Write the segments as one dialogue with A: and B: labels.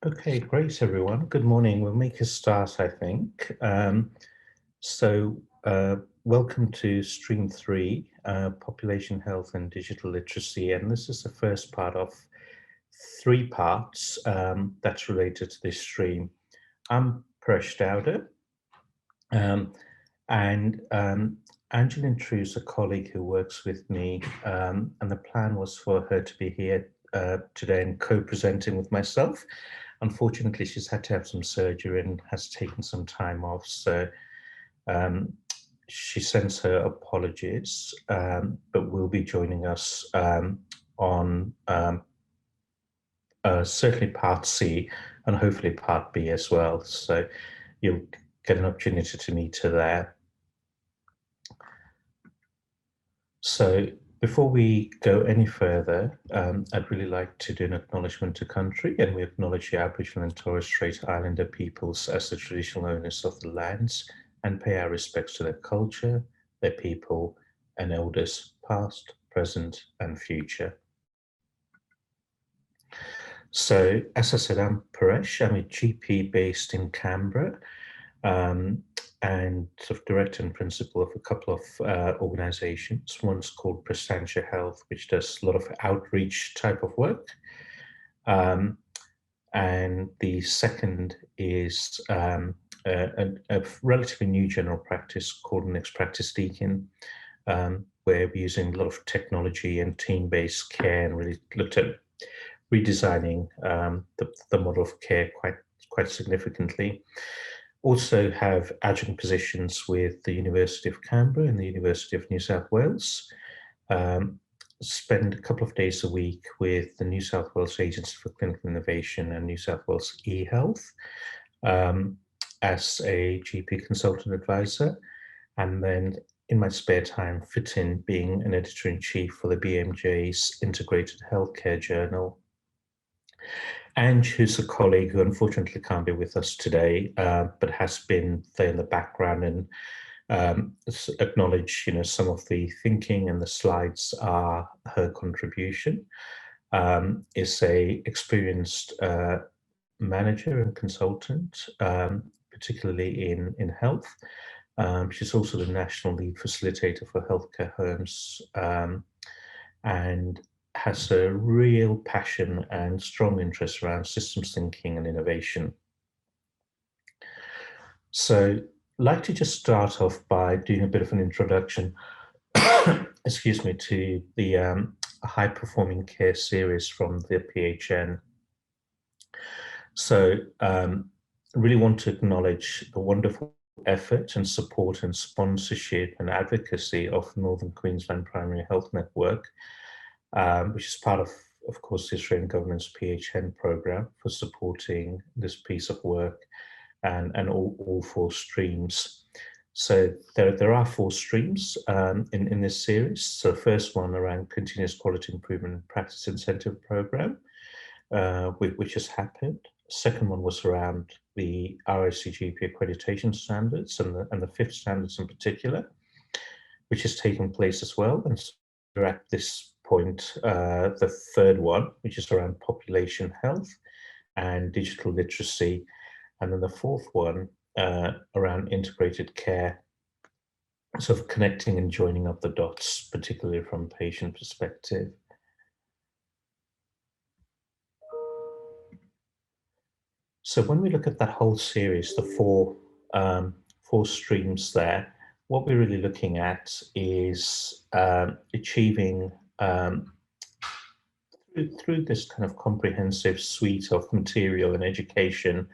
A: Okay, great, everyone. Good morning. We'll make a start, I think. Welcome to Stream 3, Population Health and Digital Literacy. And this is the first part of three parts that's related to this stream. I'm Paresh Dawda, um, and Angelene is a colleague who works with me, and the plan was for her to be here today and co-presenting with myself. Unfortunately, she's had to have some surgery and has taken some time off, so um, she sends her apologies, but will be joining us on certainly part C and hopefully part B as well. So you'll get an opportunity to meet her there. So before we go any further, I'd really like to do an acknowledgement to country, and we acknowledge the Aboriginal and Torres Strait Islander peoples as the traditional owners of the lands and pay our respects to their culture, their people, and elders past, present, and future. So, as I said, I'm Paresh. I'm a GP based in Canberra, and sort of director and principal of a couple of organizations. One's called Premature Health, which does a lot of outreach type of work. And the second is a relatively new general practice called Next Practice Deacon, where we're using a lot of technology and team-based care and really looked at redesigning the model of care quite significantly. Also have adjunct positions with the University of Canberra and the University of New South Wales. Spend a couple of days a week with the New South Wales Agency for Clinical Innovation and New South Wales eHealth as a GP consultant advisor. And then in my spare time, fit in being an editor-in-chief for the BMJ's Integrated Healthcare Journal. Ange, who's a colleague who unfortunately can't be with us today, but has been there in the background and acknowledge, some of the thinking and the slides are her contribution. Is a experienced manager and consultant, particularly in health. She's also the national lead facilitator for healthcare homes, and has a real passion and strong interest around systems thinking and innovation. So I'd like to just start off by doing a bit of an introduction, excuse me, to the high performing care series from the PHN. So really want to acknowledge the wonderful effort and support and sponsorship and advocacy of Northern Queensland Primary Health Network, which is part of course, the Australian government's PHN program for supporting this piece of work and all four streams. So there are four streams in this series. So first one around continuous quality improvement and practice incentive program, which has happened. Second one was around the RICGP accreditation standards and the fifth standards in particular, which is taking place as well. And so we're at this point, the third one, which is around population health and digital literacy. And then the fourth one around integrated care, sort of connecting and joining up the dots, particularly from a patient perspective. So when we look at that whole series, the four streams there, what we're really looking at is achieving through this kind of comprehensive suite of material and education,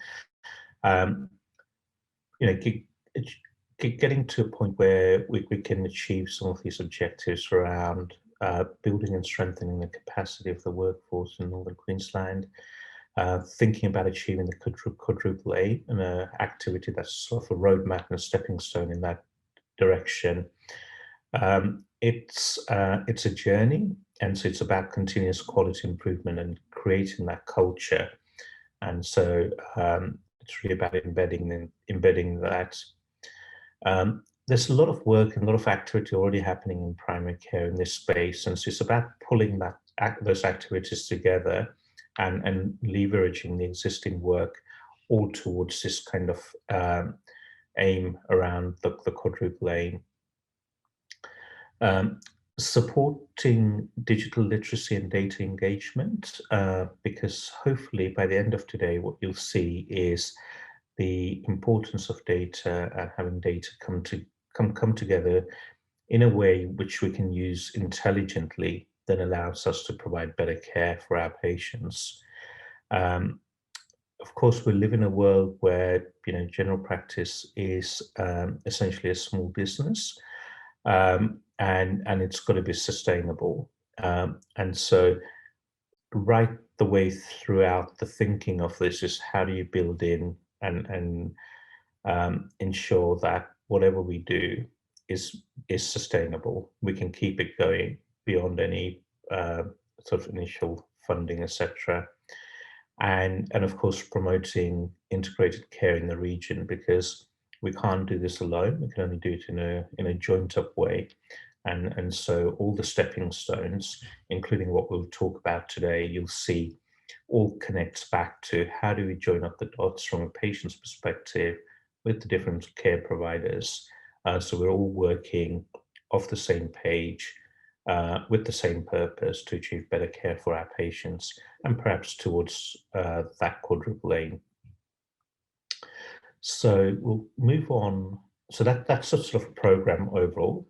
A: getting to a point where we can achieve some of these objectives around building and strengthening the capacity of the workforce in Northern Queensland, thinking about achieving the quadruple A, an activity that's sort of a roadmap and a stepping stone in that direction. It's a journey, and so it's about continuous quality improvement and creating that culture. And so it's really about embedding that. There's a lot of work and a lot of activity already happening in primary care in this space, and so it's about pulling those activities together and leveraging the existing work all towards this kind of aim around the quadruple aim. Supporting digital literacy and data engagement, because hopefully by the end of today, what you'll see is the importance of data and having data come together in a way which we can use intelligently that allows us to provide better care for our patients. Of course, we live in a world where general practice is essentially a small business, and it's got to be sustainable. And so, right the way throughout the thinking of this is how do you build in and ensure that whatever we do is sustainable. We can keep it going beyond any sort of initial funding, etc. And of course promoting integrated care in the region, because we can't do this alone. We can only do it in a joint up way. And so all the stepping stones, including what we'll talk about today, you'll see all connects back to how do we join up the dots from a patient's perspective with the different care providers. So we're all working off the same page with the same purpose to achieve better care for our patients and perhaps towards that quadruple aim. So we'll move on. So that's a sort of program overall.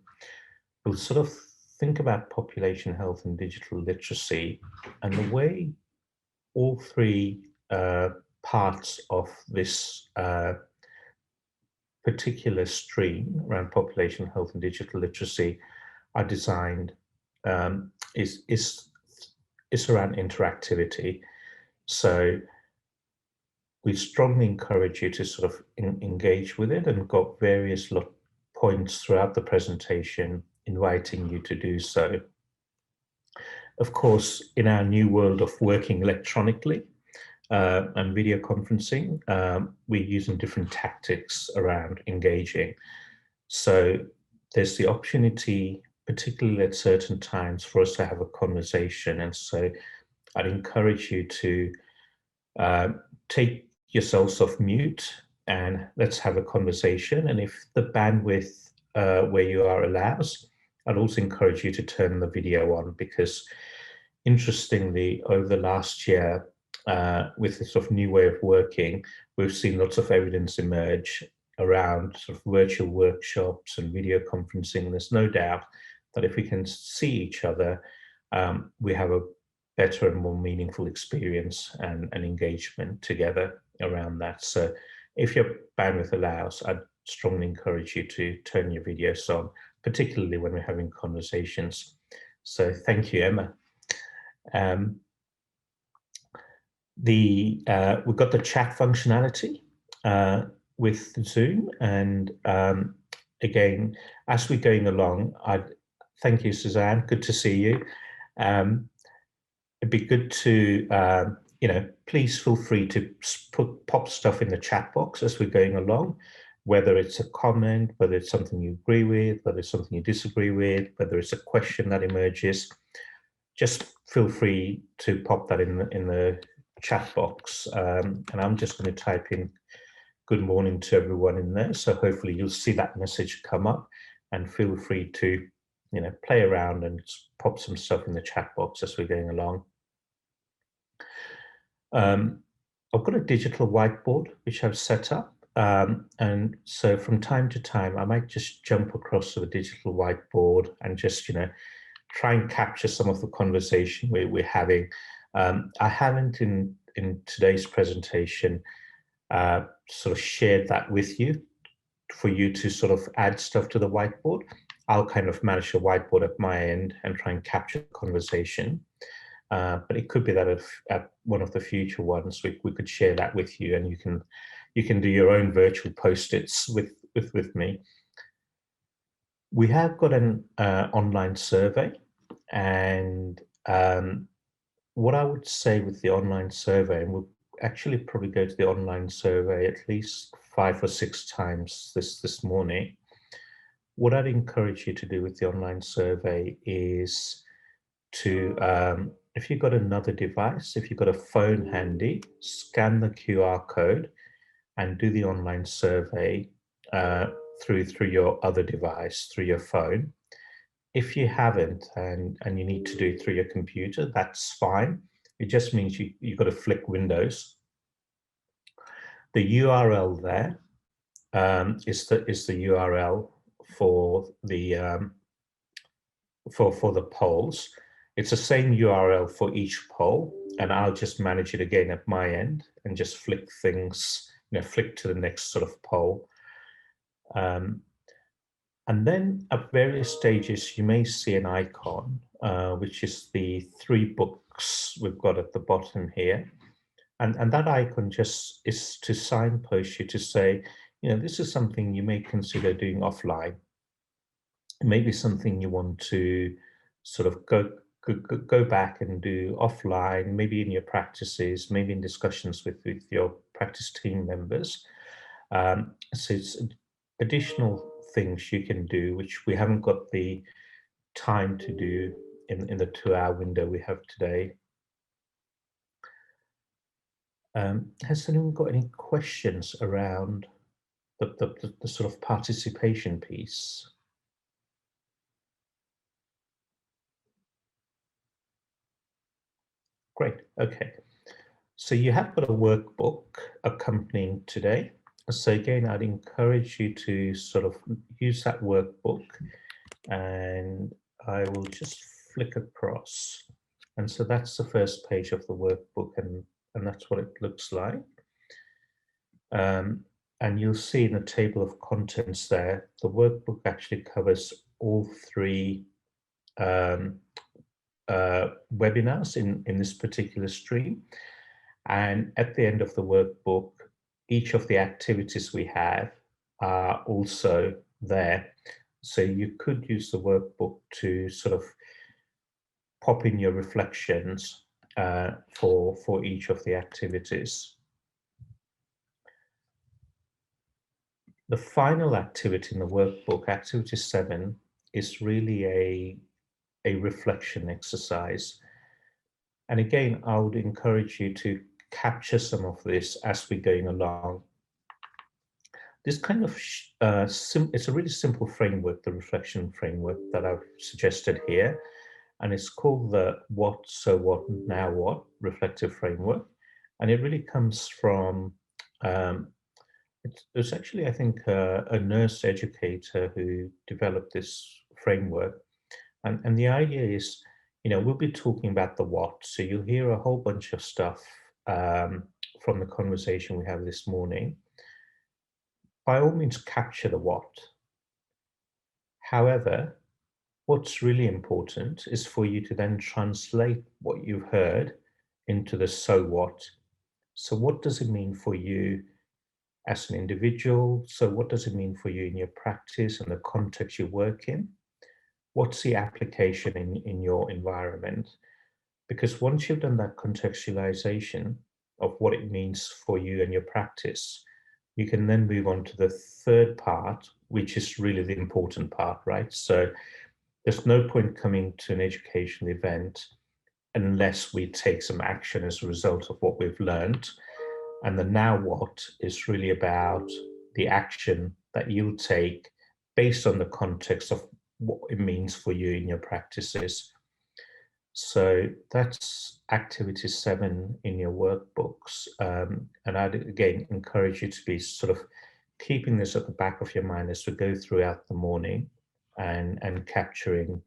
A: We'll sort of think about population health and digital literacy, and the way all three parts of this particular stream around population health and digital literacy are designed is around interactivity. So we strongly encourage you to sort of engage with it, and got various points throughout the presentation inviting you to do so. Of course, in our new world of working electronically and video conferencing, we're using different tactics around engaging. So there's the opportunity, particularly at certain times, for us to have a conversation. And so I'd encourage you to take yourselves off mute and let's have a conversation. And if the bandwidth where you are allows, I'd also encourage you to turn the video on, because interestingly, over the last year, with this sort of new way of working, we've seen lots of evidence emerge around sort of virtual workshops and video conferencing. And there's no doubt that if we can see each other, we have a better and more meaningful experience and engagement together around that. So if your bandwidth allows, I'd strongly encourage you to turn your videos on, particularly when we're having conversations. So thank you, Emma. We've got the chat functionality with Zoom, and again, as we're going along, thank you, Suzanne. Good to see you. It'd be good to please feel free to pop stuff in the chat box as we're going along, whether it's a comment, whether it's something you agree with, whether it's something you disagree with, whether it's a question that emerges. Just feel free to pop that in the chat box, and I'm just going to type in good morning to everyone in there. So hopefully you'll see that message come up, and feel free to play around and pop some stuff in the chat box as we're going along. I've got a digital whiteboard which I've set up, and so from time to time I might just jump across to the digital whiteboard and just try and capture some of the conversation we're having. I haven't in today's presentation sort of shared that with you for you to sort of add stuff to the whiteboard. I'll kind of manage the whiteboard at my end and try and capture the conversation. But it could be that at one of the future ones we could share that with you, and you can do your own virtual post-its with me. We have got an online survey, and what I would say with the online survey, and we'll actually probably go to the online survey at least 5 or 6 times this morning. What I'd encourage you to do with the online survey is to if you've got another device, if you've got a phone handy, scan the QR code and do the online survey through your other device, through your phone. If you haven't and you need to do it through your computer, that's fine. It just means you've got to flick Windows. The URL there is the URL for the polls. It's the same URL for each poll, and I'll just manage it again at my end and just flick things, flick to the next sort of poll. And then at various stages, you may see an icon, which is the 3 books we've got at the bottom here. And that icon just is to signpost you to say, this is something you may consider doing offline. It may be something you want to sort of go back and do offline, maybe in your practices, maybe in discussions with your practice team members. So it's additional things you can do, which we haven't got the time to do in the 2-hour window we have today. Has anyone got any questions around the sort of participation piece? Great, okay. So you have got a workbook accompanying today. So again, I'd encourage you to sort of use that workbook, and I will just flick across. And so that's the first page of the workbook, and that's what it looks like. And you'll see in the table of contents there, the workbook actually covers all 3 webinars in this particular stream. And at the end of the workbook, each of the activities we have are also there. So you could use the workbook to sort of pop in your reflections for each of the activities. The final activity in the workbook, activity 7, is really a reflection exercise. And again, I would encourage you to capture some of this as we're going along. This kind of, it's a really simple framework, the reflection framework that I've suggested here. And it's called the What, So What, Now What reflective framework. And it really comes from, there's actually, I think, a nurse educator who developed this framework. And the idea is, we'll be talking about the what. So you'll hear a whole bunch of stuff from the conversation we have this morning. By all means, capture the what. However, what's really important is for you to then translate what you've heard into the so what. So what does it mean for you as an individual? So what does it mean for you in your practice and the context you work in? What's the application in your environment? Because once you've done that contextualization of what it means for you and your practice, you can then move on to the third part, which is really the important part, right? So there's no point coming to an educational event unless we take some action as a result of what we've learned. And the now what is really about the action that you'll take based on the context of what it means for you in your practices. So that's activity 7 in your workbooks. And I'd again encourage you to be sort of keeping this at the back of your mind as we go throughout the morning and capturing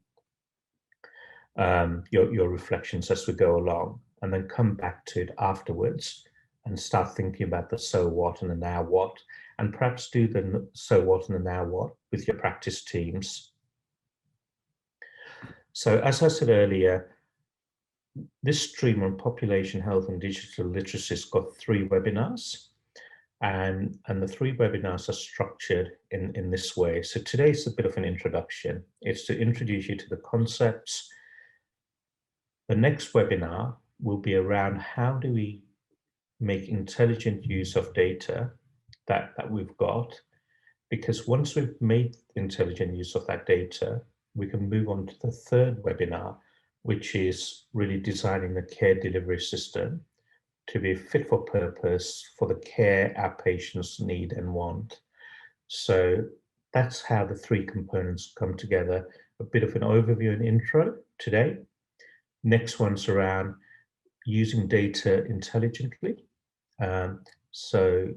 A: your reflections as we go along, and then come back to it afterwards and start thinking about the so what and the now what, and perhaps do the so what and the now what with your practice teams. So as I said earlier, this stream on population health and digital literacy has got 3 webinars, and the 3 webinars are structured in this way. So today's a bit of an introduction. It's to introduce you to the concepts. The next webinar will be around how do we make intelligent use of data that we've got, because once we've made intelligent use of that data, we can move on to the third webinar, which is really designing the care delivery system to be fit for purpose for the care our patients need and want. So that's how the three components come together. A bit of an overview and intro today. Next one's around using data intelligently. Um, so,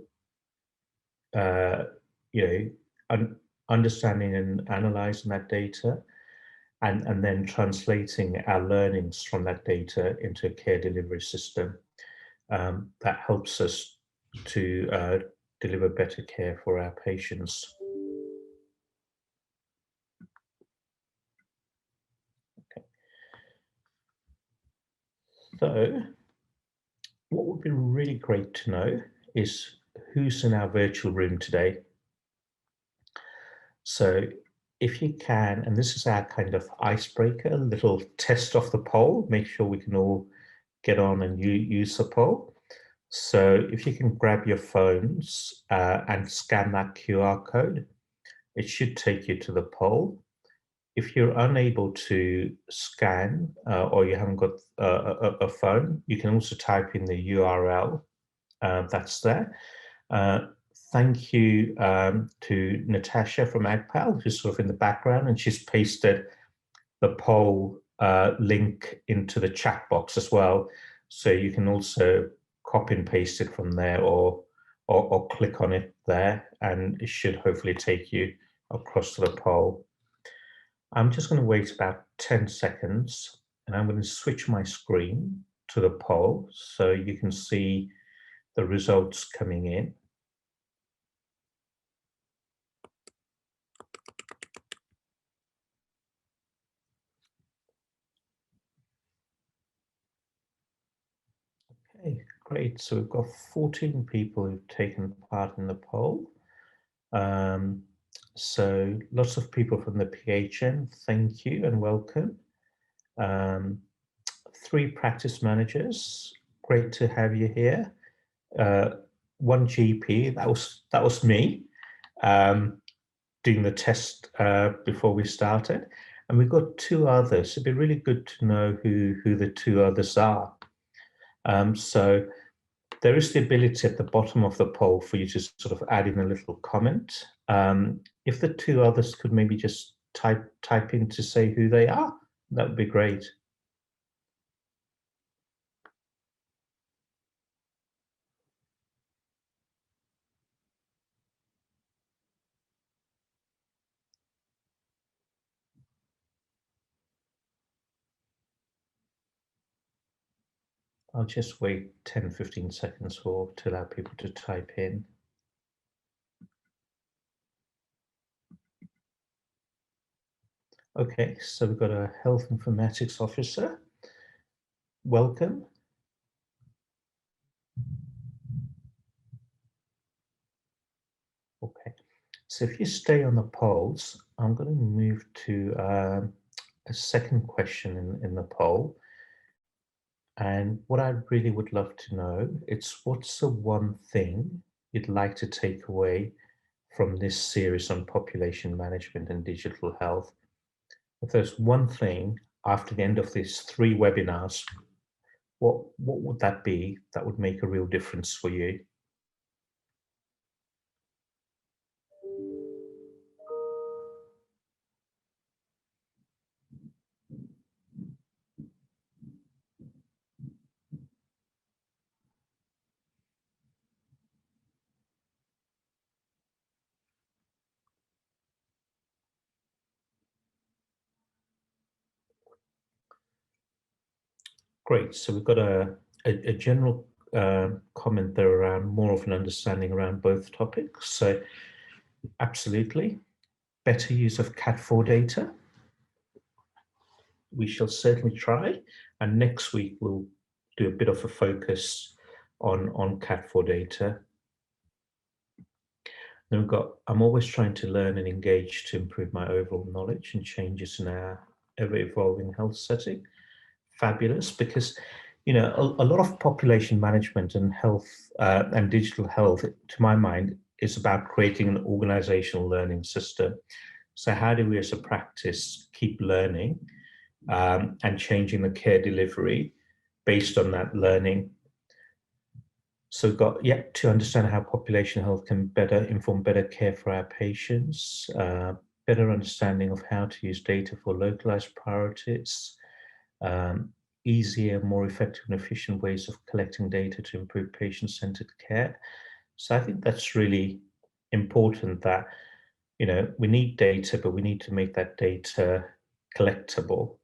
A: uh, you know, understanding and analyzing that data, and then translating our learnings from that data into a care delivery system that helps us to deliver better care for our patients. Okay. So, what would be really great to know is who's in our virtual room today. So if you can, and this is our kind of icebreaker, a little test of the poll, make sure we can all get on and use the poll. So if you can grab your phones and scan that QR code, it should take you to the poll. If you're unable to scan or you haven't got a phone, you can also type in the URL that's there. Thank you to Natasha from AGPAL, who's sort of in the background, and she's pasted the poll link into the chat box as well. So you can also copy and paste it from there or click on it there, and it should hopefully take you across to the poll. I'm just going to wait about 10 seconds, and I'm going to switch my screen to the poll so you can see the results coming in. Okay, great. So we've got 14 people who've taken part in the poll. So lots of people from the PHN, thank you and welcome. 3 practice managers, great to have you here. 1 GP, that was me, doing the test before we started. And we've got 2 others. It'd be really good to know who the 2 others are. So there is the ability at the bottom of the poll for you to sort of add in a little comment. If the 2 others could maybe just type in to say who they are, that would be great. I'll just wait 10, 15 seconds to allow people to type in. Okay, so we've got a health informatics officer. Welcome. Okay, so if you stay on the polls, I'm going to move to a second question in the poll. And what I really would love to know, it's what's the one thing you'd like to take away from this series on population management and digital health? If there's one thing after the end of these 3 webinars, what would that be that would make a real difference for you? Great. So we've got a general comment there around more of an understanding around both topics. So absolutely, better use of CAT4 data. We shall certainly try. And next week, we'll do a bit of a focus on CAT4 data. Then we've got, I'm always trying to learn and engage to improve my overall knowledge and changes in our ever-evolving health setting. Fabulous, because a lot of population management and health and digital health, to my mind, is about creating an organizational learning system. So how do we as a practice keep learning and changing the care delivery based on that learning. So we've got to understand how population health can better inform better care for our patients, better understanding of how to use data for localized priorities, easier, more effective and efficient ways of collecting data to improve patient-centered care. So I think that's really important, that, you know, we need data, but we need to make that data collectible.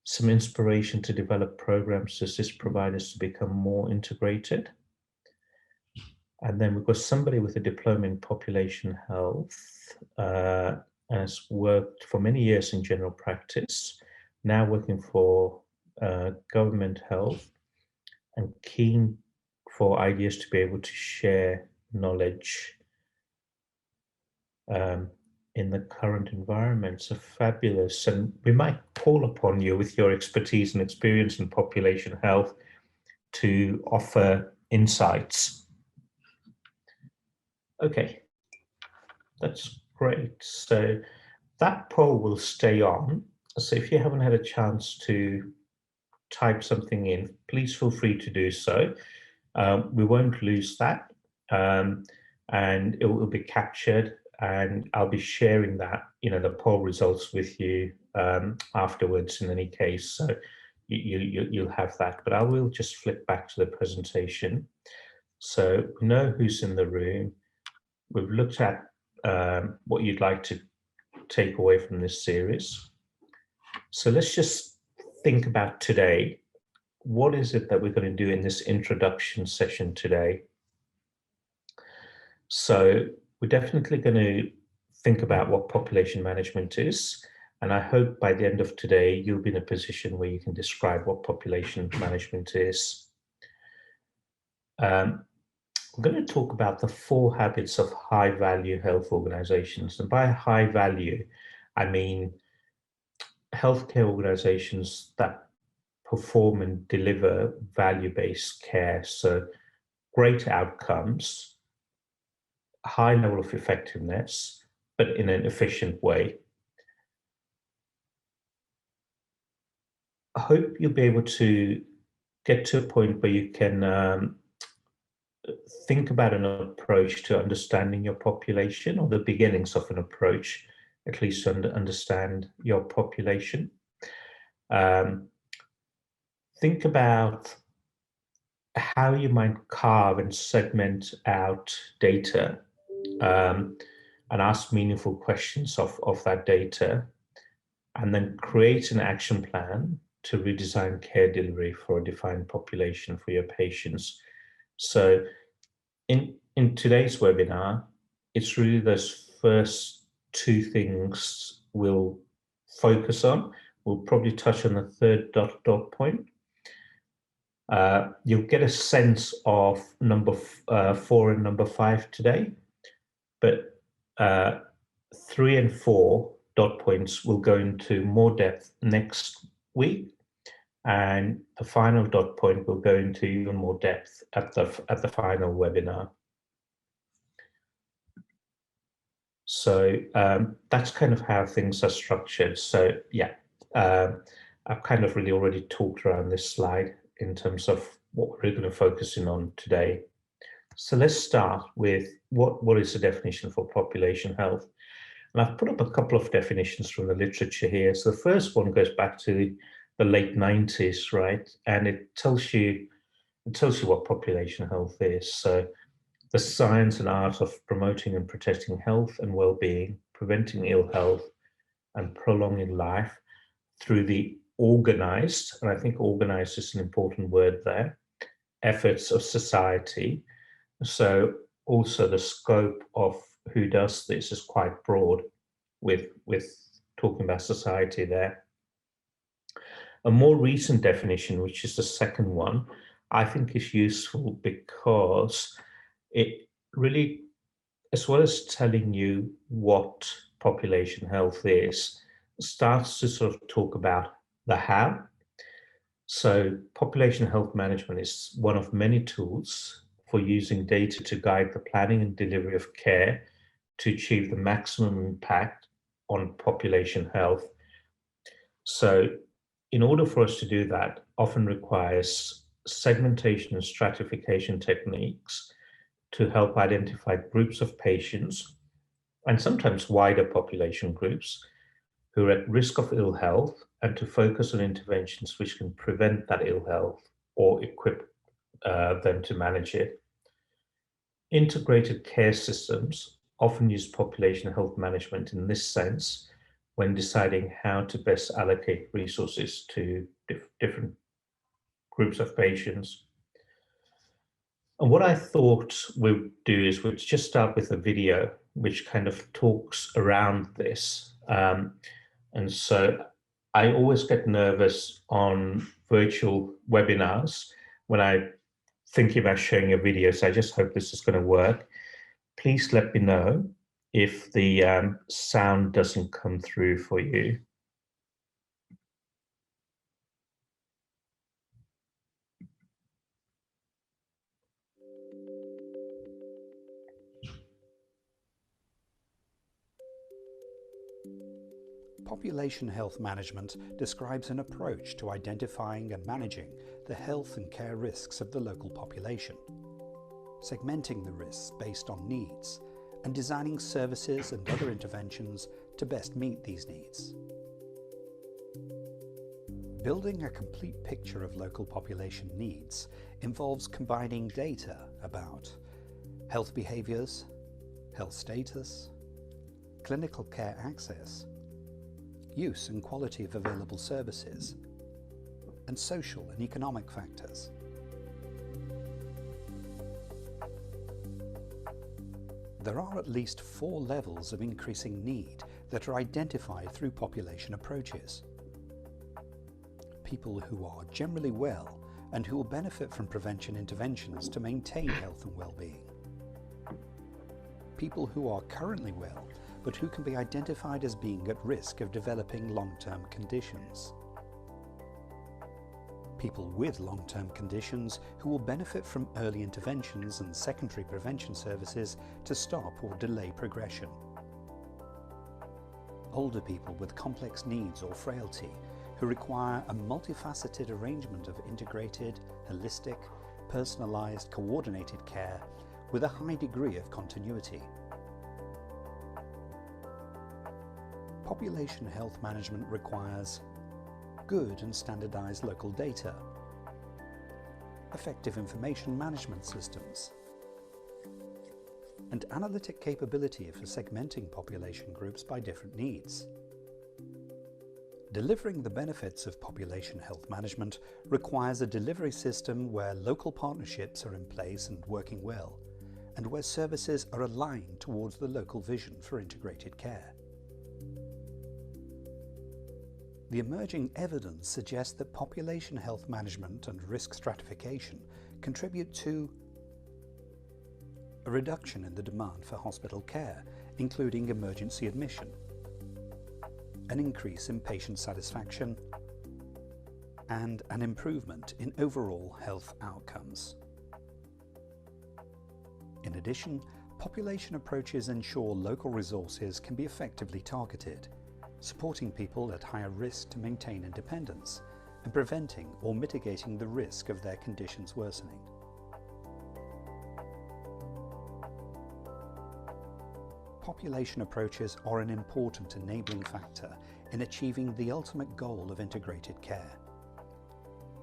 A: Some inspiration to develop programs to assist providers to become more integrated. And then we've got somebody with a diploma in population health, and has worked for many years in general practice, now working for government health, and keen for ideas to be able to share knowledge in the current environment. So fabulous. And we might call upon you with your expertise and experience in population health to offer insights. Okay, that's great. So that poll will stay on. So if you haven't had a chance to type something in, please feel free to do so. We won't lose that, and it will be captured, and I'll be sharing that, you know, the poll results with you afterwards in any case. So you'll have that, but I will just flip back to the presentation. So we know who's in the room. We've looked at what you'd like to take away from this series. So let's just think about today. What is it that we're going to do in this introduction session today? So we're definitely going to think about what population management is. And I hope by the end of today, you'll be in a position where you can describe what population management is. We're going to talk about the 4 habits of high-value health organizations. And by high value, I mean healthcare organizations that perform and deliver value-based care. So great outcomes, high level of effectiveness, but in an efficient way. I hope you'll be able to get to a point where you can think about an approach to understanding your population, or the beginnings of an approach, at least to understand your population. Think about how you might carve and segment out data, and ask meaningful questions of that data, and then create an action plan to redesign care delivery for a defined population for your patients. So in today's webinar, it's really those first 2 things we'll focus on. We'll probably touch on the 3rd dot point. You'll get a sense of number 4 and number 5 today, but 3 and 4 dot points will go into more depth next week, and the final dot point will go into even more depth at the final webinar. So that's kind of how things are structured. So yeah, I've kind of really already talked around this slide in terms of what we're going to focus in on today. So let's start with what is the definition for population health? And I've put up a couple of definitions from the literature here. So the first one goes back to the late 90s, right? And it tells you what population health is. So the science and art of promoting and protecting health and well-being, preventing ill health, and prolonging life through the organized, and I think organized is an important word there, efforts of society. So also the scope of who does this is quite broad, with talking about society there. A more recent definition, which is the second one, I think is useful because it really, as well as telling you what population health is, starts to sort of talk about the how. So population health management is one of many tools for using data to guide the planning and delivery of care to achieve the maximum impact on population health, So in order for us to do that, often requires segmentation and stratification techniques to help identify groups of patients and sometimes wider population groups who are at risk of ill health, and to focus on interventions which can prevent that ill health or equip them to manage it. Integrated care systems often use population health management in this sense when deciding how to best allocate resources to different groups of patients. And what I thought we'd do is we'd just start with a video which kind of talks around this. And so I always get nervous on virtual webinars when I'm thinking about showing a video, so I just hope this is going to work. Please let me know if the sound doesn't come through for you.
B: Population health management describes an approach to identifying and managing the health and care risks of the local population, segmenting the risks based on needs, and designing services and other interventions to best meet these needs. Building a complete picture of local population needs involves combining data about health behaviours, health status, clinical care access, use and quality of available services, and social and economic factors. There are at least 4 levels of increasing need that are identified through population approaches. People who are generally well and who will benefit from prevention interventions to maintain health and well-being. People who are currently well but who can be identified as being at risk of developing long-term conditions. People with long-term conditions who will benefit from early interventions and secondary prevention services to stop or delay progression. Older people with complex needs or frailty who require a multifaceted arrangement of integrated, holistic, personalised, coordinated care with a high degree of continuity. Population health management requires good and standardized local data, effective information management systems, and analytic capability for segmenting population groups by different needs. Delivering the benefits of population health management requires a delivery system where local partnerships are in place and working well, and where services are aligned towards the local vision for integrated care. The emerging evidence suggests that population health management and risk stratification contribute to a reduction in the demand for hospital care, including emergency admission, an increase in patient satisfaction, and an improvement in overall health outcomes. In addition, population approaches ensure local resources can be effectively targeted, supporting people at higher risk to maintain independence and preventing or mitigating the risk of their conditions worsening. Population approaches are an important enabling factor in achieving the ultimate goal of integrated care,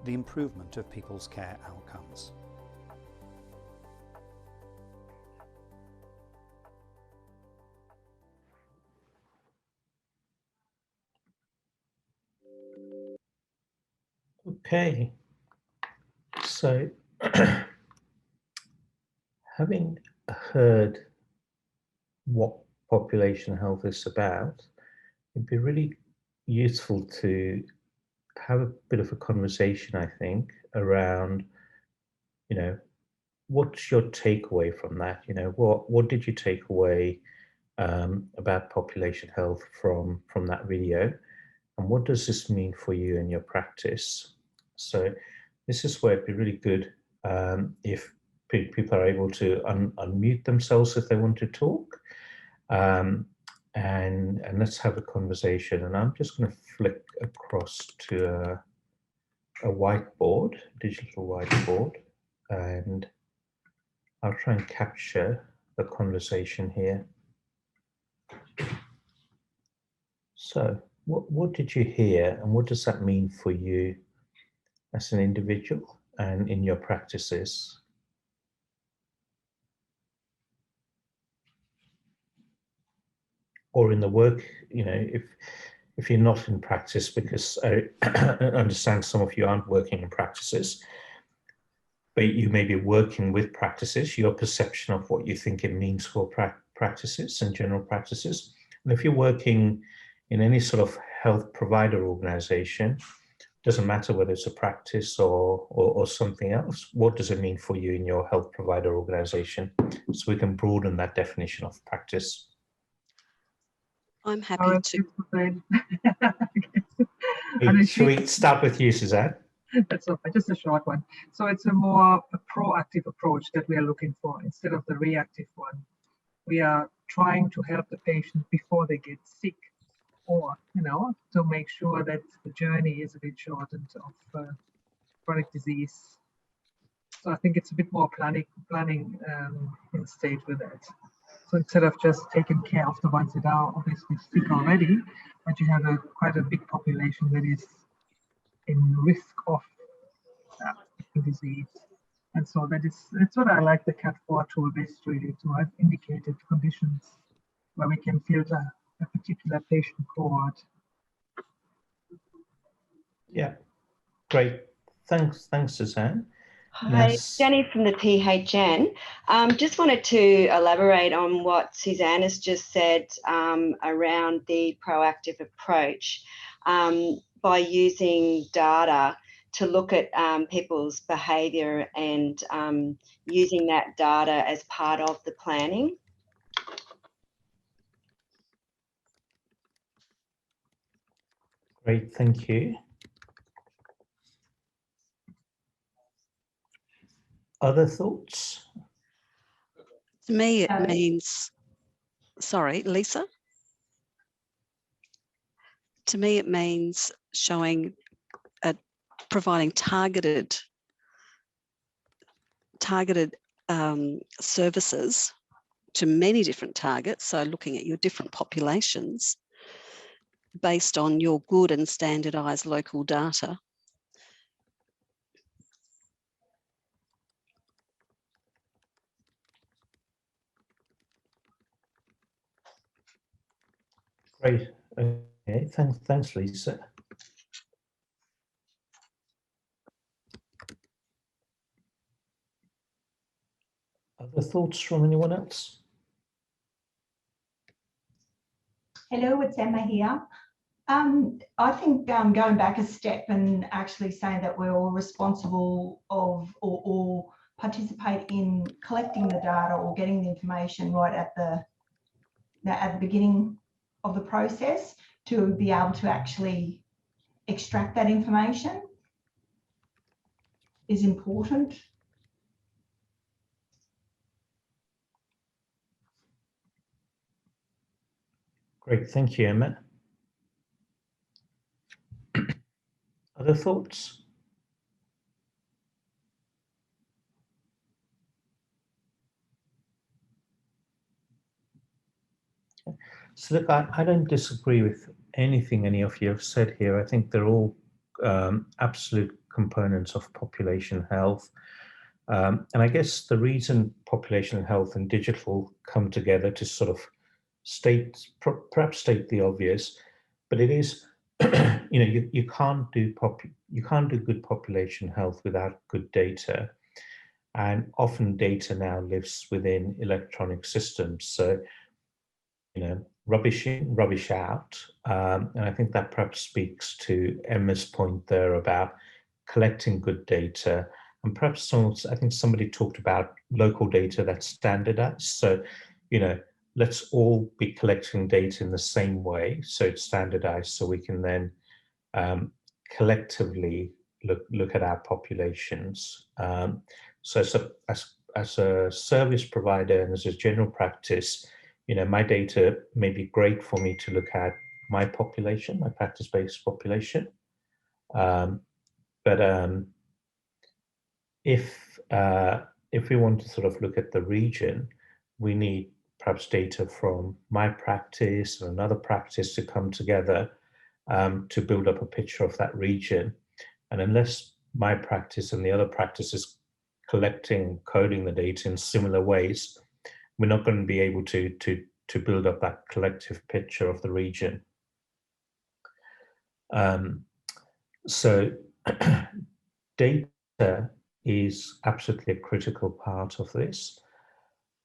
B: the improvement of people's care outcomes.
A: Okay, so having heard what population health is about, it'd be really useful to have a bit of a conversation, I think, around, what's your takeaway from that? What did you take away about population health from that video? And what does this mean for you in your practice? So this is where it'd be really good if people are able to unmute themselves if they want to talk. and let's have a conversation. And I'm just going to flick across to a whiteboard, digital whiteboard, and I'll try and capture the conversation here. So what did you hear, and what does that mean for you as an individual and in your practices? Or in the work, you know, if you're not in practice, because I understand some of you aren't working in practices, but you may be working with practices, your perception of what you think it means for practices and general practices. And if you're working in any sort of health provider organization, doesn't matter whether it's a practice or something else, what does it mean for you in your health provider organization? So we can broaden that definition of practice.
C: I'm happy to.
A: Hey, should we start with you, Suzanne?
D: That's just a short one. So it's a more proactive approach that we are looking for instead of the reactive one. We are trying to help the patient before they get sick, or, you know, to make sure that the journey is a bit shortened of chronic disease. So I think it's a bit more planning in state with that. So instead of just taking care of the ones that are obviously sick already, but you have quite a big population that is in risk of disease. And so that's what I like the CAT4 tool best, really, to have indicated conditions where we can filter a particular patient cohort.
A: Yeah, great. Thanks, Suzanne.
E: Hi, Jenny from the PHN. Just wanted to elaborate on what Suzanne has just said around the proactive approach by using data to look at people's behaviour and using that data as part of the planning.
A: Great, thank you. Other thoughts?
C: To me, it means, sorry, Lisa? To me, it means showing, providing targeted services to many different targets. So looking at your different populations based on your good and standardized local data.
A: Great. Okay, thanks, Lisa. Other thoughts from anyone else?
F: Hello, it's Emma here. I think going back a step and actually saying that we're all responsible of or participate in collecting the data or getting the information right at the beginning of the process to be able to actually extract that information is important.
A: Great, thank you, Emma. Other thoughts? Okay. So look, I don't disagree with anything any of you have said here. I think they're all absolute components of population health. And I guess the reason population health and digital come together to sort of perhaps state the obvious, but it is, you know, you can't do good population health without good data, and often data now lives within electronic systems. So, you know, rubbish in, rubbish out, and I think that perhaps speaks to Emma's point there about collecting good data, and perhaps I think somebody talked about local data that's standardized. So, you know, let's all be collecting data in the same way, so it's standardized, so we can then collectively look at our populations. So as a service provider and as a general practice, my data may be great for me to look at my population, my practice-based population. But if we want to sort of look at the region, we need perhaps data from my practice and another practice to come together to build up a picture of that region. And unless my practice and the other practice is collecting, coding the data in similar ways, we're not going to be able to build up that collective picture of the region. So data is absolutely a critical part of this.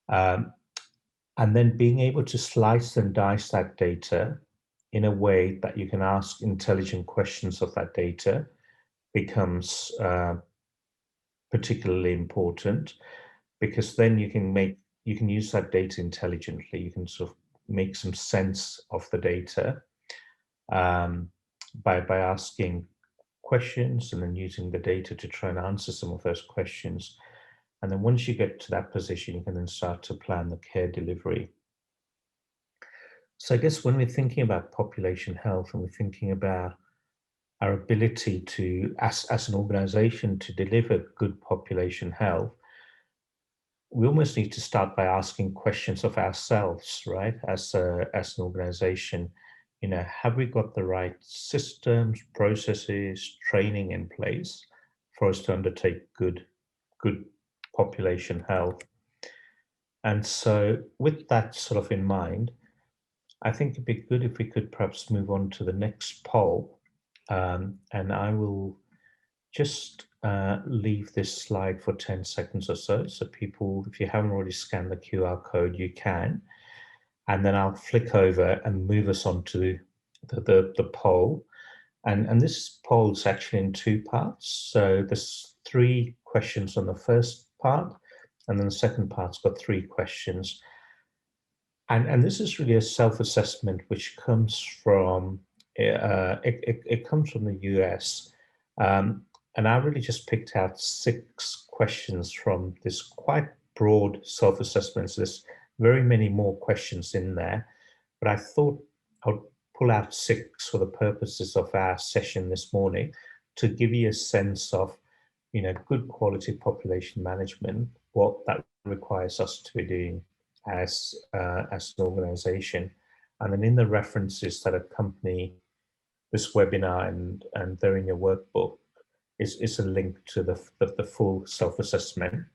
A: And then being able to slice and dice that data in a way that you can ask intelligent questions of that data becomes particularly important, because then you can use that data intelligently. You can sort of make some sense of the data by asking questions and then using the data to try and answer some of those questions. And then once you get to that position, you can then start to plan the care delivery. So I guess when we're thinking about population health and we're thinking about our ability to, as an organization, to deliver good population health, we almost need to start by asking questions of ourselves, right? As an organization, have we got the right systems, processes, training in place for us to undertake good population health? And so with that sort of in mind, I think it'd be good if we could perhaps move on to the next poll. And I will just leave this slide for 10 seconds or so. So people, if you haven't already scanned the QR code, you can. And then I'll flick over and move us on to the poll. And this poll is actually in two parts. So there's 3 questions on the first part, and then the second part's got 3 questions. And this is really a self-assessment which comes from, it comes from the US. And I really just picked out 6 questions from this quite broad self-assessment. So there's very many more questions in there, but I thought I would pull out 6 for the purposes of our session this morning to give you a sense of, good quality population management, what that requires us to be doing as an organization. And then in the references that accompany this webinar and they're in your workbook is a link to the full self-assessment.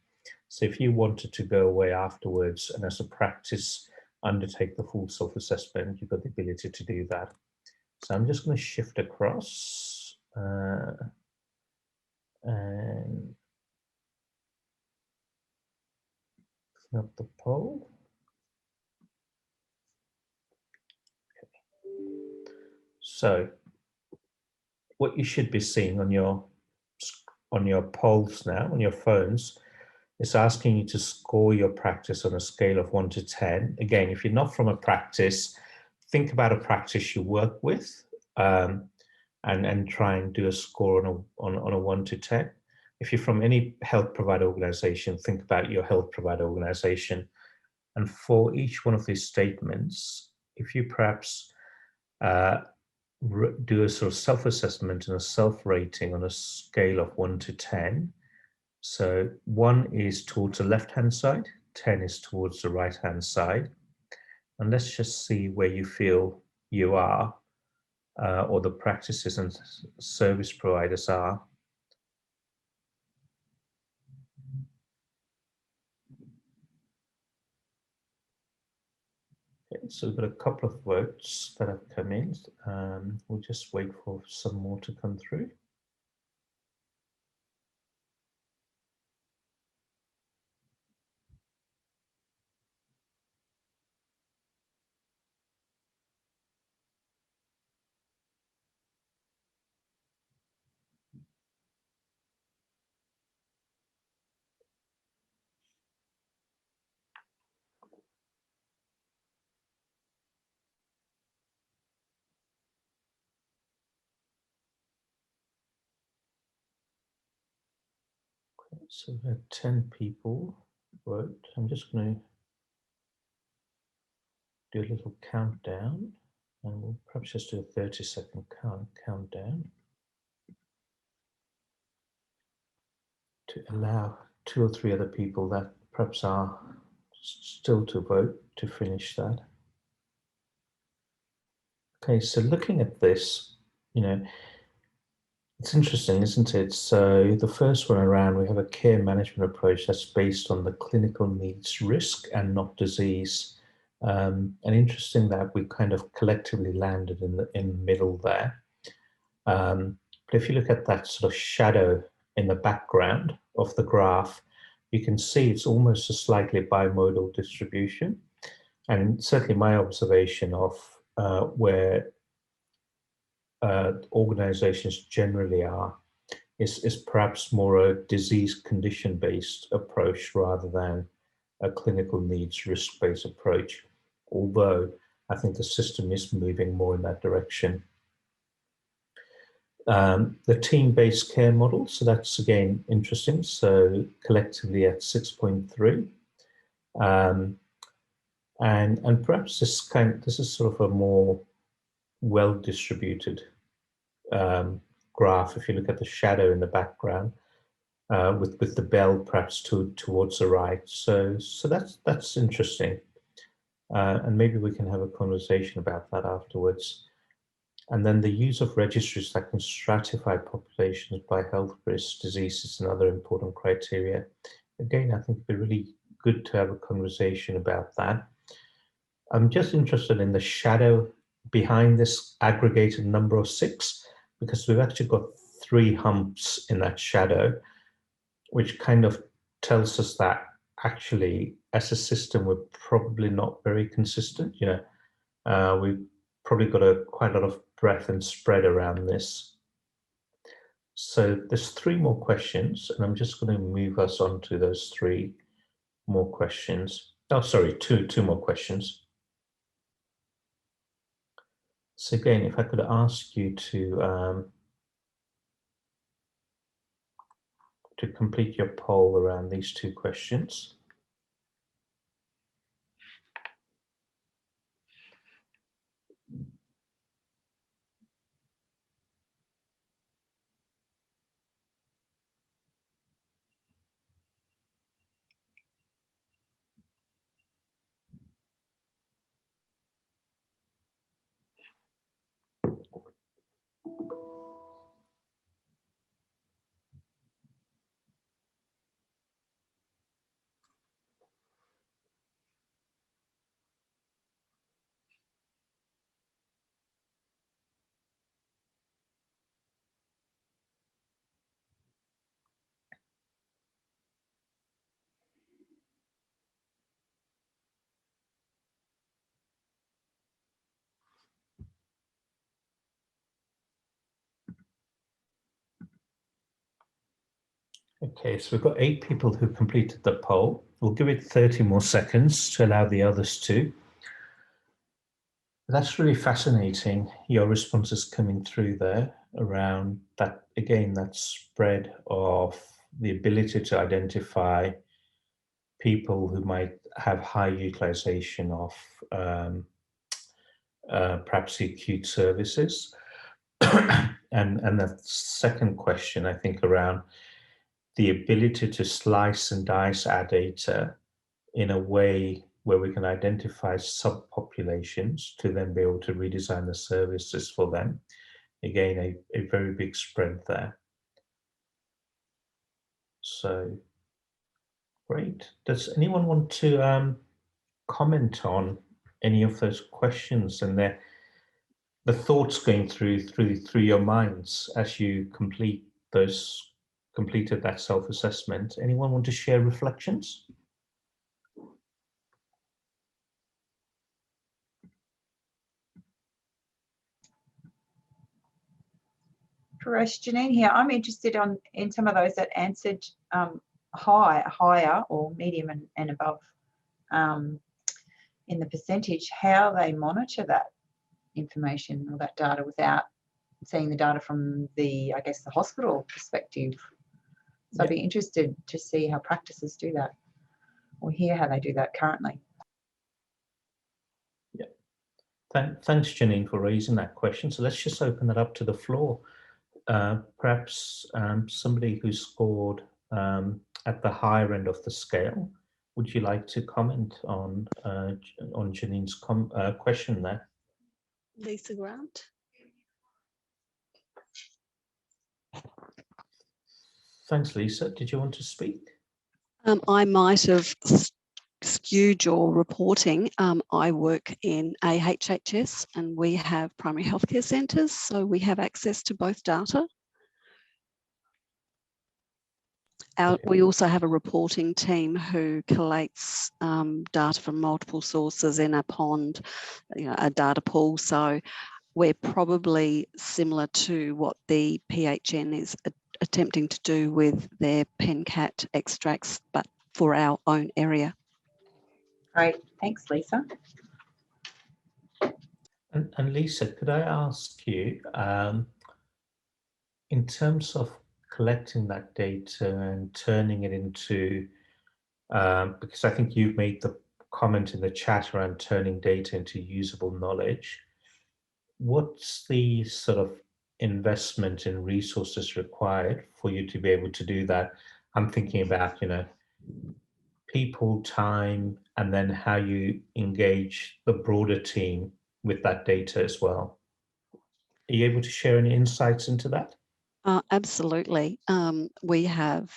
A: So if you wanted to go away afterwards and as a practice undertake the full self-assessment, you've got the ability to do that. So I'm just going to shift across and up the poll. Okay. So what you should be seeing on your polls now, on your phones, is asking you to score your practice on a scale of 1 to 10. Again, if you're not from a practice, think about a practice you work with and try and do a score on a 1 to 10. If you're from any health provider organization, think about your health provider organization. And for each one of these statements, if you perhaps do a sort of self-assessment and a self-rating on a scale of 1 to 10. So 1 is towards the left-hand side, 10 is towards the right-hand side. And let's just see where you feel you are, or the practices and service providers are. Okay, so we've got a couple of votes that have come in. We'll just wait for some more to come through. So we had 10 people vote. I'm just going to do a little countdown, and we'll perhaps just do a 30-second countdown to allow 2 or 3 other people that perhaps are still to vote to finish that. Okay, so looking at this, it's interesting, isn't it? So the first one around, we have a care management approach that's based on the clinical needs risk and not disease. And interesting that we kind of collectively landed in the middle there. But if you look at that sort of shadow in the background of the graph, you can see it's almost a slightly bimodal distribution. And certainly my observation of where organizations generally are is perhaps more a disease condition based approach rather than a clinical needs risk based approach, although I think the system is moving more in that direction. The team-based care model, so that's again interesting, so collectively at 6.3. And perhaps this is sort of a more well-distributed graph. If you look at the shadow in the background, with the bell perhaps towards the right. So that's interesting, and maybe we can have a conversation about that afterwards. And then the use of registries that can stratify populations by health risks, diseases, and other important criteria. Again, I think it'd be really good to have a conversation about that. I'm just interested in the shadow behind this aggregated number of 6, because we've actually got 3 humps in that shadow, which kind of tells us that actually, as a system, we're probably not very consistent. We've probably got quite a lot of breadth and spread around this. So there's 3 more questions, and I'm just going to move us on to those 3 more questions. Oh, sorry, two more questions. So again, if I could ask you to complete your poll around these 2 questions. Okay, so we've got 8 people who completed the poll. We'll give it 30 more seconds to allow the others to. That's really fascinating, your responses coming through there around that, again, that spread of the ability to identify people who might have high utilization of perhaps acute services. and the second question, I think, around the ability to slice and dice our data in a way where we can identify subpopulations to then be able to redesign the services for them. Again, a very big spread there. So, great. Does anyone want to comment on any of those questions and the thoughts going through your minds as you completed that self-assessment? Anyone want to share reflections?
G: Paresh, Janine here. I'm interested in some of those that answered higher or medium and above in the percentage, how they monitor that information or that data without seeing the data from the, I guess, the hospital perspective. So I'd be interested to see how practices do that or hear how they do that currently.
A: Yeah, Thanks, Janine, for raising that question. So let's just open that up to the floor. Perhaps somebody who scored at the higher end of the scale, would you like to comment on Janine's question there?
C: Lisa Grant.
A: Thanks, Lisa. Did you want to speak?
C: I might have skewed your reporting. I work in AHHS and we have primary healthcare centres, so we have access to both data. We also have a reporting team who collates data from multiple sources in a pond, a data pool. So we're probably similar to what the PHN is attempting to do with their PenCat extracts, but for our own area.
G: Great, thanks, Lisa.
A: And Lisa, could I ask you, in terms of collecting that data and turning it into, because I think you've made the comment in the chat around turning data into usable knowledge, what's the sort of investment in resources required for you to be able to do that? I'm thinking about, people, time, and then how you engage the broader team with that data as well. Are you able to share any insights into that?
C: Absolutely. We have,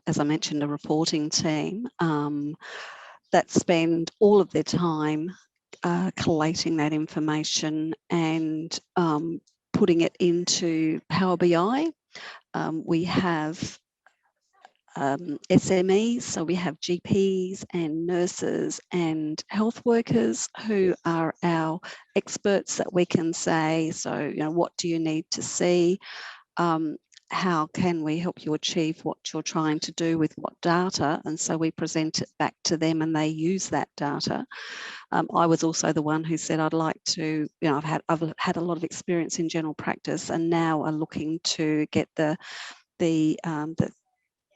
C: as I mentioned, a reporting team that spend all of their time collating that information and putting it into Power BI. We have SMEs, so we have GPs and nurses and health workers who are our experts that we can say, so, what do you need to see? How can we help you achieve what you're trying to do with what data? And so we present it back to them and they use that data. I was also the one who said I'd like to, I've had a lot of experience in general practice and now are looking to get the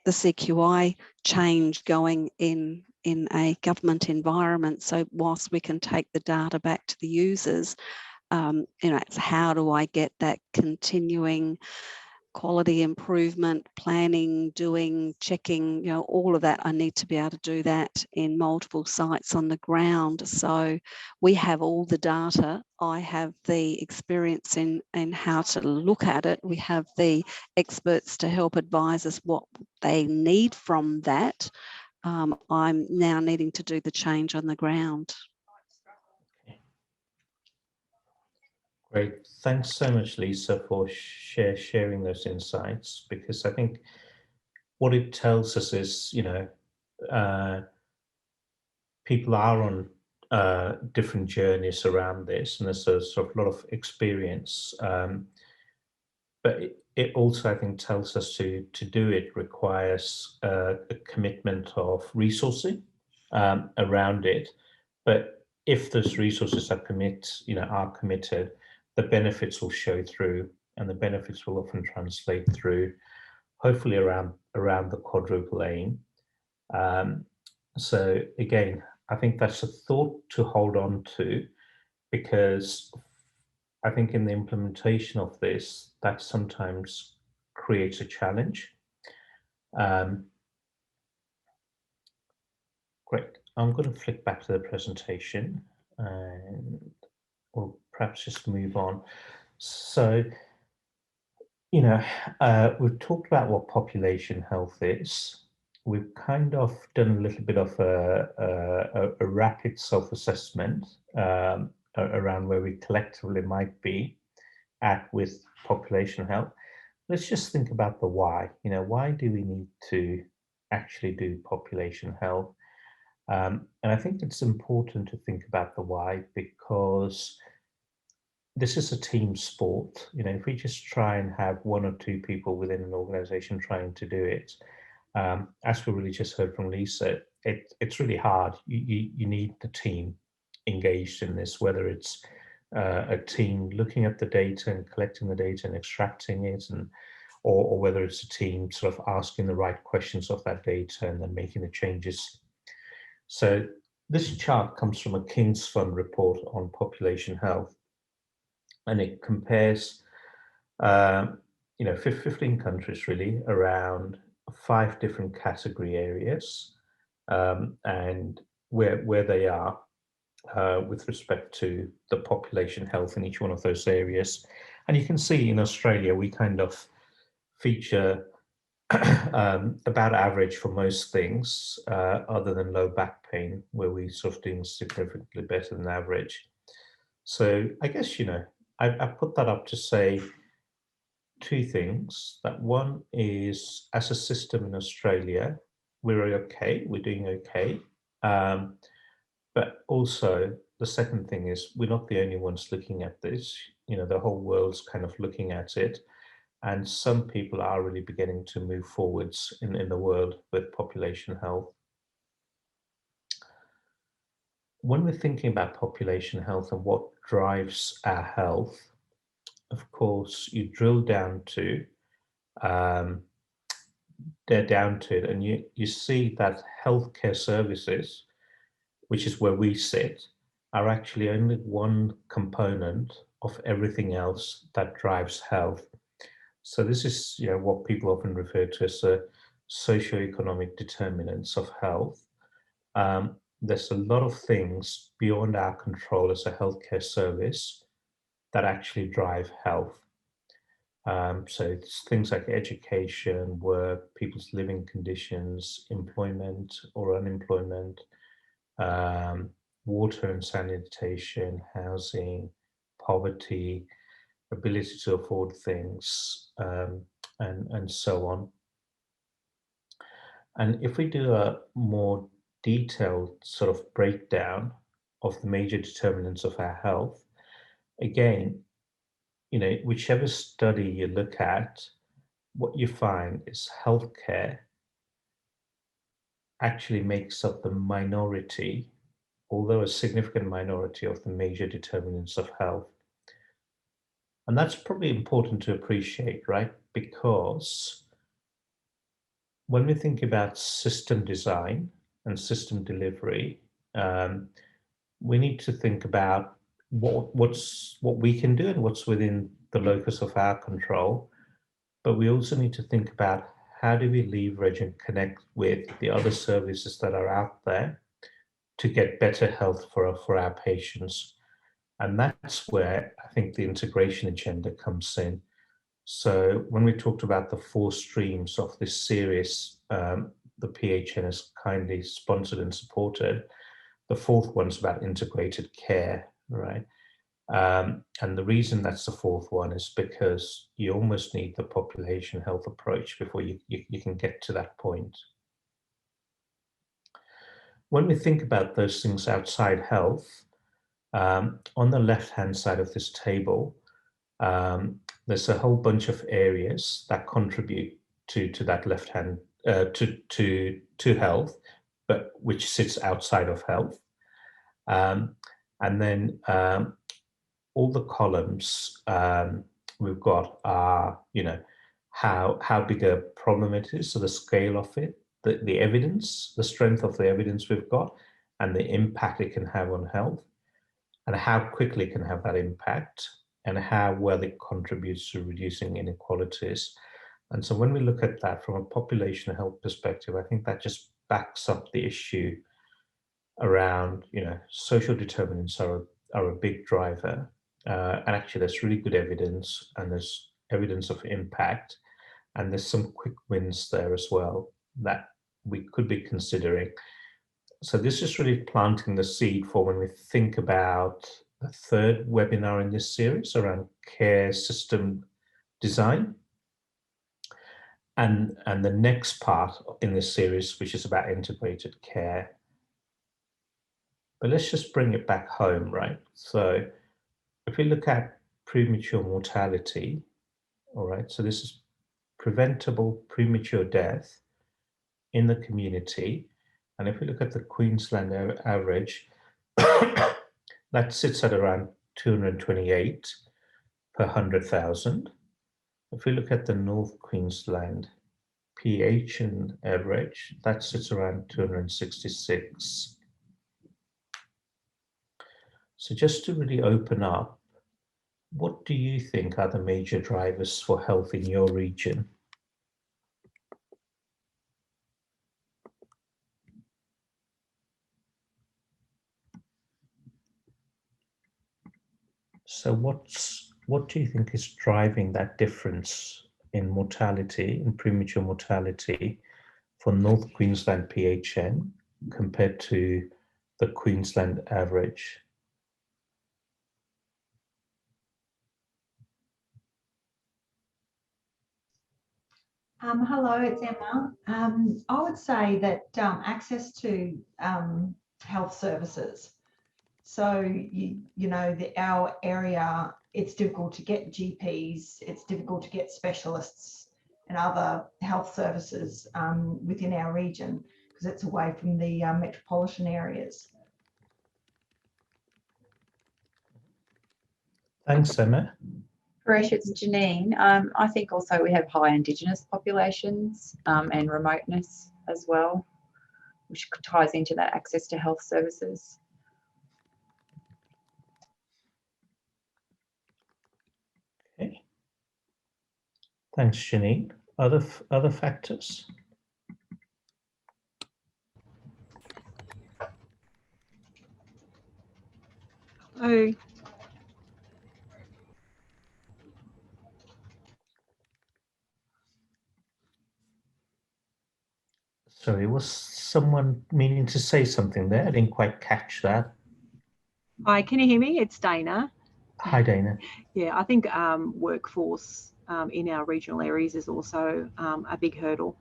C: CQI change going in a government environment. So whilst we can take the data back to the users, it's how do I get that continuing quality improvement, planning, doing, checking, all of that. I need to be able to do that in multiple sites on the ground. So we have all the data. I have the experience in how to look at it. We have the experts to help advise us what they need from that. I'm now needing to do the change on the ground.
A: Great. Thanks so much, Lisa, for sharing those insights, because I think what it tells us is, people are on different journeys around this, and there's a sort of lot of experience. But it also, I think, tells us to do it requires a commitment of resourcing around it. But if those resources are committed, the benefits will show through, and the benefits will often translate through, hopefully around the quadruple aim. So again, I think that's a thought to hold on to, because I think in the implementation of this, that sometimes creates a challenge. Great. I'm going to flick back to the presentation and we'll perhaps just move on. So, we've talked about what population health is. We've kind of done a little bit of a rapid self-assessment around where we collectively might be at with population health. Let's just think about the why. Why do we need to actually do population health? And I think it's important to think about the why, because this is a team sport. If we just try and have one or two people within an organization trying to do it, as we really just heard from Lisa, it's really hard. You need the team engaged in this, whether it's a team looking at the data and collecting the data and extracting it, or whether it's a team sort of asking the right questions of that data and then making the changes. So This chart comes from a King's Fund report on population health, and it compares, 15 countries really around 5 different category areas, and where they are with respect to the population health in each one of those areas. And you can see in Australia, we kind of feature about average for most things, other than low back pain, where we sort of doing significantly better than average. So I guess, I put that up to say 2 things. That one is, as a system in Australia, we're okay, we're doing okay. But also the second thing is we're not the only ones looking at this. The whole world's kind of looking at it. And some people are really beginning to move forwards in the world with population health. When we're thinking about population health and what drives our health, of course, you drill down to it, and you see that healthcare services, which is where we sit, are actually only one component of everything else that drives health. So this is, what people often refer to as the socioeconomic determinants of health. There's a lot of things beyond our control as a healthcare service that actually drive health. So it's things like education, work, people's living conditions, employment or unemployment, water and sanitation, housing, poverty, ability to afford things, and so on. And if we do a more detailed sort of breakdown of the major determinants of our health, again, whichever study you look at, what you find is healthcare actually makes up the minority, although a significant minority, of the major determinants of health. And that's probably important to appreciate, right? Because when we think about system design and system delivery, we need to think about what we can do and what's within the locus of our control. But we also need to think about how do we leverage and connect with the other services that are out there to get better health for our patients. And that's where I think the integration agenda comes in. So when we talked about the 4 streams of this series, the PHN has kindly sponsored and supported, the 4th one's about integrated care, right? And the reason that's the 4th one is because you almost need the population health approach before you can get to that point. When we think about those things outside health, on the left-hand side of this table, there's a whole bunch of areas that contribute to that left-hand to health, but which sits outside of health. And then all the columns we've got are, how big a problem it is, so the scale of it, the evidence, the strength of the evidence we've got, and the impact it can have on health, and how quickly it can have that impact, and how well it contributes to reducing inequalities. And so when we look at that from a population health perspective, I think that just backs up the issue around, social determinants are a big driver. And actually there's really good evidence, and there's evidence of impact, and there's some quick wins there as well that we could be considering. So this is really planting the seed for when we think about the 3rd webinar in this series around care system design, and the next part in this series, which is about integrated care. But let's just bring it back home, right? So if we look at premature mortality, all right, so this is preventable premature death in the community. And if we look at the Queensland average, that sits at around 228 per 100,000. If we look at the North Queensland PHN average, that sits around 266. So just to really open up, what do you think are the major drivers for health in your region? So what do you think is driving that difference in mortality, in premature mortality for North Queensland PHN compared to the Queensland average?
F: Hello, it's Emma. I would say that access to health services. So, you know, our area, it's difficult to get GPs, it's difficult to get specialists and other health services within our region because it's away from the metropolitan areas.
A: Thanks, Emma.
G: Paresh, it's Janine. I think also we have high Indigenous populations and remoteness as well, which ties into that access to health services.
A: Okay. Thanks, Janine. Other factors?
C: Oh,
A: Sorry, was someone meaning to say something there? I didn't quite catch that.
H: Hi, can you hear me? It's Dana.
A: Hi, Dana.
H: Yeah, I think workforce in our regional areas is also a big hurdle.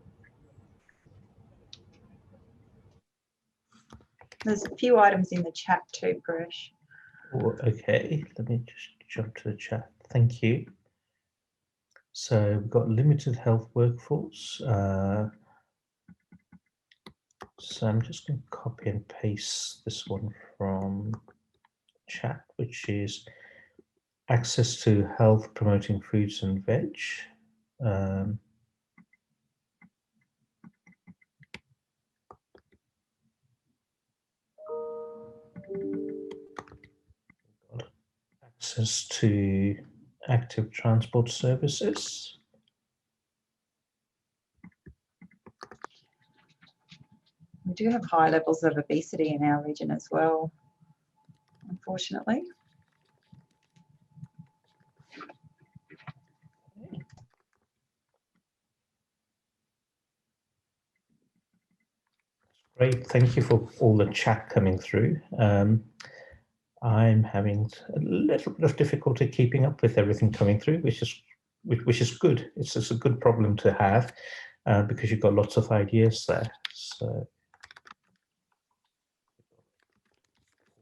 G: There's a few items in the chat too, Paresh.
A: Oh, okay, let me just jump to the chat. Thank you. So we've got limited health workforce. So I'm just going to copy and paste this one from chat, which is access to health promoting foods and veg. Access to active transport services.
G: We do have high levels of obesity in our region as well, unfortunately.
A: Great, thank you for all the chat coming through. I'm having a little bit of difficulty keeping up with everything coming through, which is good. It's just a good problem to have because you've got lots of ideas there. So,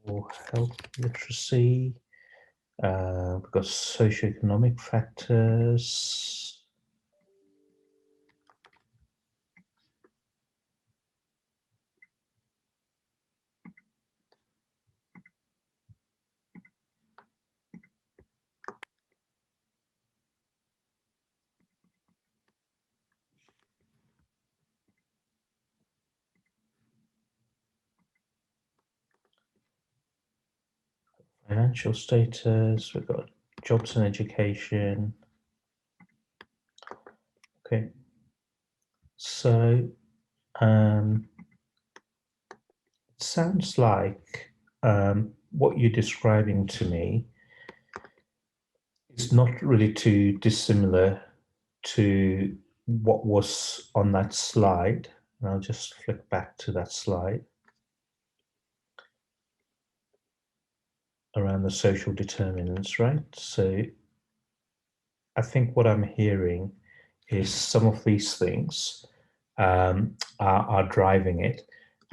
A: for health literacy, we've got socioeconomic factors. Financial status, we've got jobs and education. Okay, so it sounds like what you're describing to me is not really too dissimilar to what was on that slide. And I'll just flick back to that slide around the social determinants, right? So I think what I'm hearing is some of these things are driving it.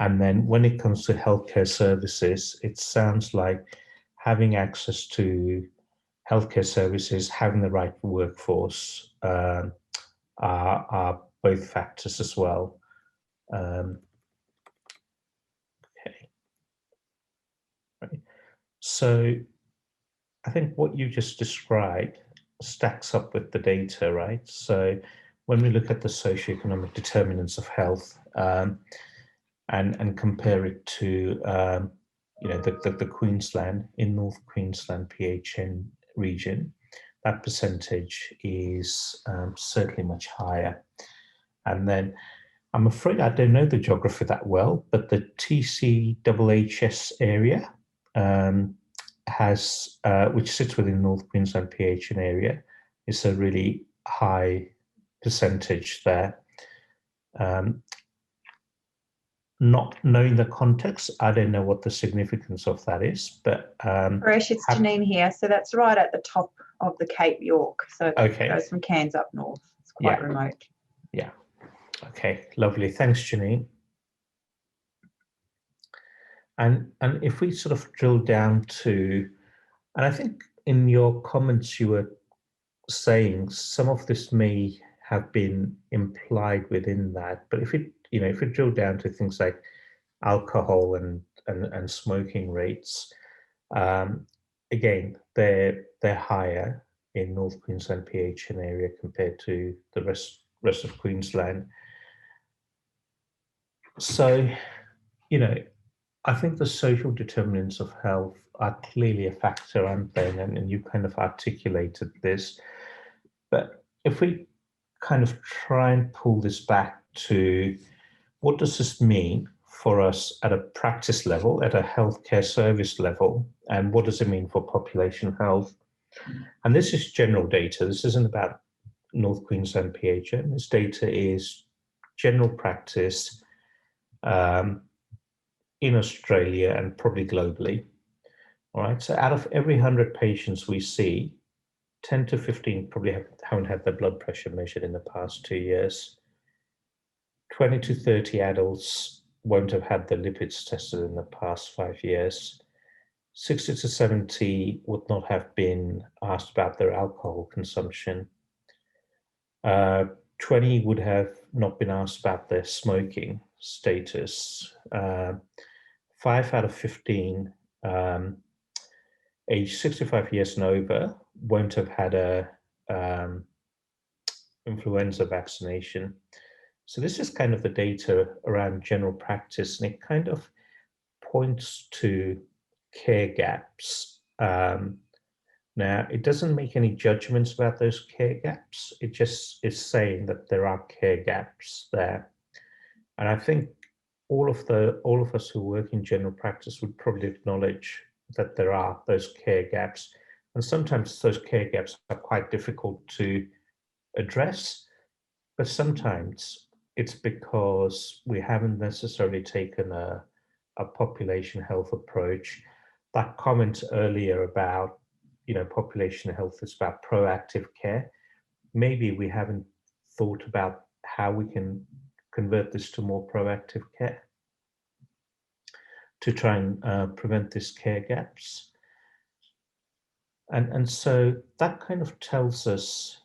A: And then when it comes to healthcare services, it sounds like having access to healthcare services, having the right workforce are both factors as well. Okay. Right. So I think what you just described stacks up with the data, right? So when we look at the socioeconomic determinants of health and compare it to, the Queensland, in North Queensland PHN region, that percentage is certainly much higher. And then I'm afraid I don't know the geography that well, but the TCHHS area has, which sits within North Queensland PHN area, is a really high percentage there. Not knowing the context, I don't know what the significance of that is, but
G: Paresh, it's Janine here. So that's right at the top of the Cape York. So
A: okay.
G: It goes from Cairns up north. It's quite remote.
A: Yeah. Okay, lovely. Thanks, Janine. And if we sort of drill down to, and I think in your comments you were saying some of this may have been implied within that, but if we drill down to things like alcohol and smoking rates, again, they're higher in North Queensland PHN area compared to the rest of Queensland. So, I think the social determinants of health are clearly a factor, aren't they? And you kind of articulated this. But if we kind of try and pull this back to what does this mean for us at a practice level, at a healthcare service level, and what does it mean for population health? And this is general data. This isn't about North Queensland PHN. This data is general practice in Australia and probably globally. All right, so out of every 100 patients we see, 10 to 15 probably haven't had their blood pressure measured in the past 2 years. 20 to 30 adults won't have had their lipids tested in the past 5 years. 60 to 70 would not have been asked about their alcohol consumption. 20 would have not been asked about their smoking status. 5 out of 15 age 65 years and over won't have had a influenza vaccination. So this is kind of the data around general practice, and it kind of points to care gaps. Now, it doesn't make any judgments about those care gaps. It just is saying that there are care gaps there. And I think all of us who work in general practice would probably acknowledge that there are those care gaps. And sometimes those care gaps are quite difficult to address, but sometimes it's because we haven't necessarily taken a population health approach. That comment earlier about, population health is about proactive care. Maybe we haven't thought about how we can convert this to more proactive care to try and prevent these care gaps. And so that kind of tells us,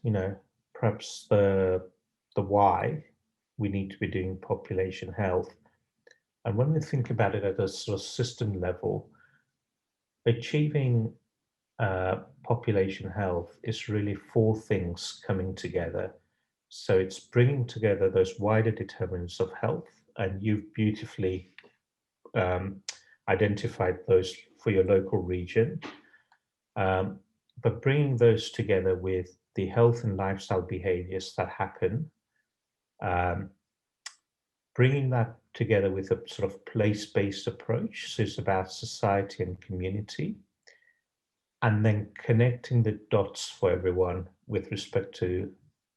A: perhaps the why we need to be doing population health. And when we think about it at a sort of system level, achieving population health is really 4 things coming together. So it's bringing together those wider determinants of health, and you've beautifully identified those for your local region, but bringing those together with the health and lifestyle behaviors that happen, bringing that together with a sort of place-based approach, so it's about society and community, and then connecting the dots for everyone with respect to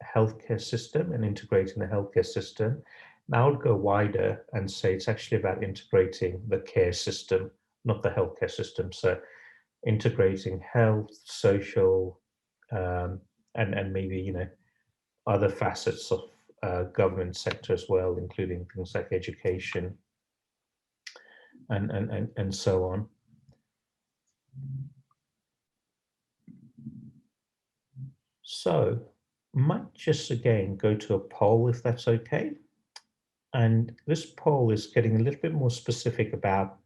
A: healthcare system and integrating the healthcare system. Now I would go wider and say it's actually about integrating the care system, not the healthcare system. So integrating health, social, and maybe other facets of government sector as well, including things like education and so on. So might just again go to a poll if that's okay. And this poll is getting a little bit more specific about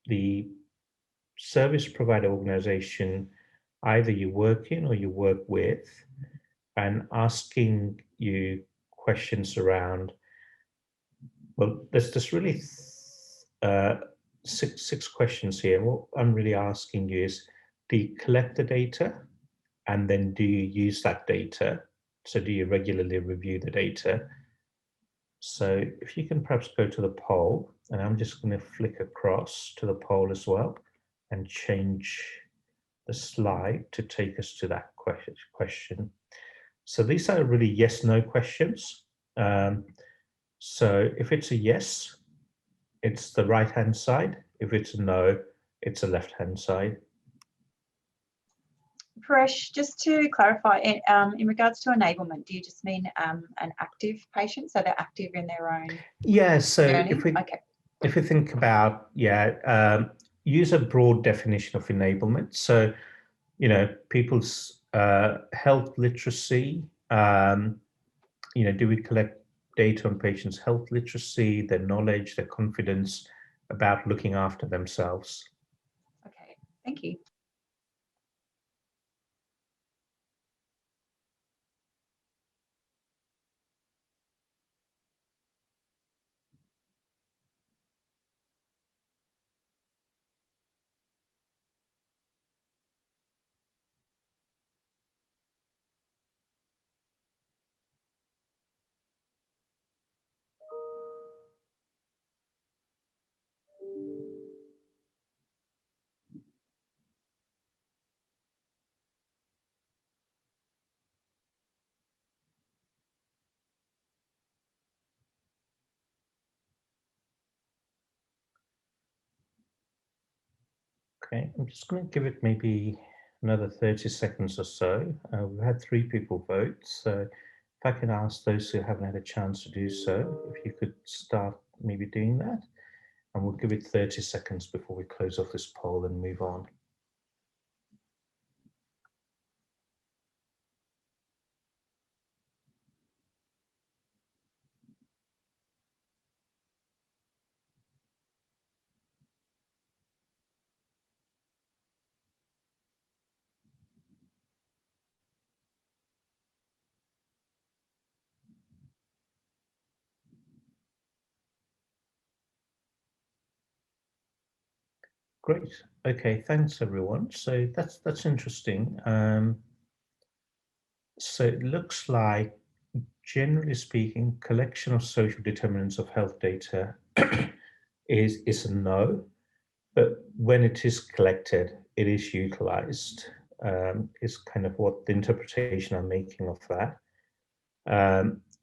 A: the service provider organization either you work in or you work with, and asking you questions around, well, there's really six questions here. What I'm really asking you is, do you collect the data, and then do you use that data? So do you regularly review the data? So if you can perhaps go to the poll, and I'm just going to flick across to the poll as well and change the slide to take us to that question. So these are really yes/no questions. So if it's a yes, it's the right-hand side. If it's a no, it's the left-hand side.
G: Paresh, just to clarify, in regards to enablement, do you just mean an active patient, so they're active in their own
A: so
G: journey?
A: if we think about, use a broad definition of enablement. So, people's health literacy, do we collect data on patients' health literacy, their knowledge, their confidence about looking after themselves?
G: Okay, thank you.
A: Okay, I'm just going to give it maybe another 30 seconds or so. We've had 3 people vote, so if I can ask those who haven't had a chance to do so, if you could start maybe doing that, and we'll give it 30 seconds before we close off this poll and move on. Great. Okay, thanks everyone. So that's interesting. So it looks like, generally speaking, collection of social determinants of health data is a no, but when it is collected, it is utilized, is kind of what the interpretation I'm making of that.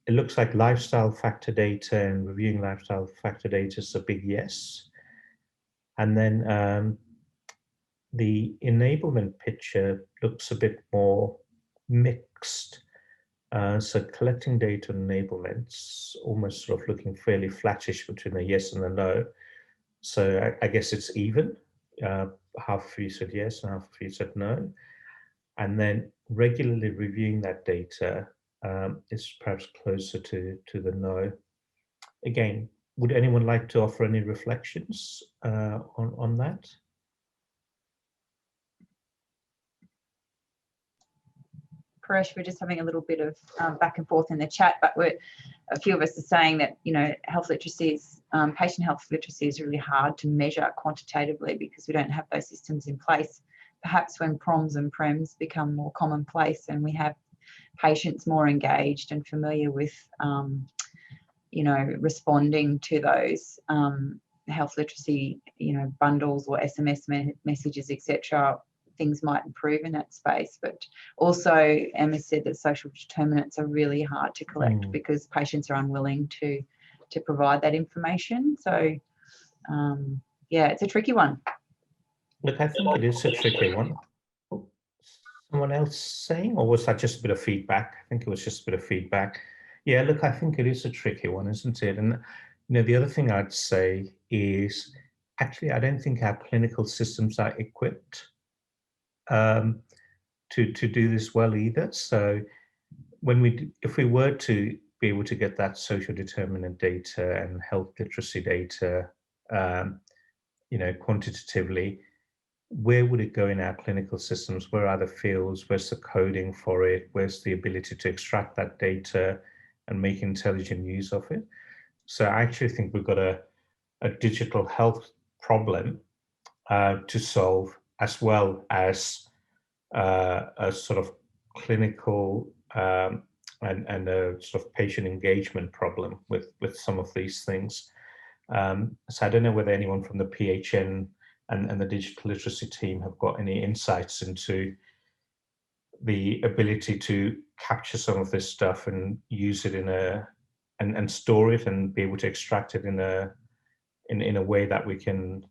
A: It looks like lifestyle factor data and reviewing lifestyle factor data is a big yes. And then the enablement picture looks a bit more mixed. So collecting data on enablements, almost sort of looking fairly flattish between a yes and a no. So I guess it's even. Half of you said yes and half of you said no. And then regularly reviewing that data is perhaps closer to the no. Again, would anyone like to offer any reflections on that?
G: Paresh, we're just having a little bit of back and forth in the chat, but a few of us are saying that, health literacy is, patient health literacy is really hard to measure quantitatively because we don't have those systems in place. Perhaps when PROMs and PREMs become more commonplace and we have patients more engaged and familiar with, responding to those health literacy, bundles or SMS messages, etc., things might improve in that space. But also, Emma said that social determinants are really hard to collect because patients are unwilling to provide that information. So, yeah, it's a tricky one.
A: Look, I think it is a tricky one. Someone else saying, or was that just a bit of feedback? I think it was just a bit of feedback. Yeah, look, I think it is a tricky one, isn't it? And the other thing I'd say is, actually, I don't think our clinical systems are equipped to do this well either. So if we were to be able to get that social determinant data and health literacy data, quantitatively, where would it go in our clinical systems? Where are the fields? Where's the coding for it? Where's the ability to extract that data and make intelligent use of it? So I actually think we've got a digital health problem to solve, as well as a sort of clinical and a sort of patient engagement problem with some of these things. So I don't know whether anyone from the PHN and the digital literacy team have got any insights into the ability to capture some of this stuff and use it and store it and be able to extract it in a way that we can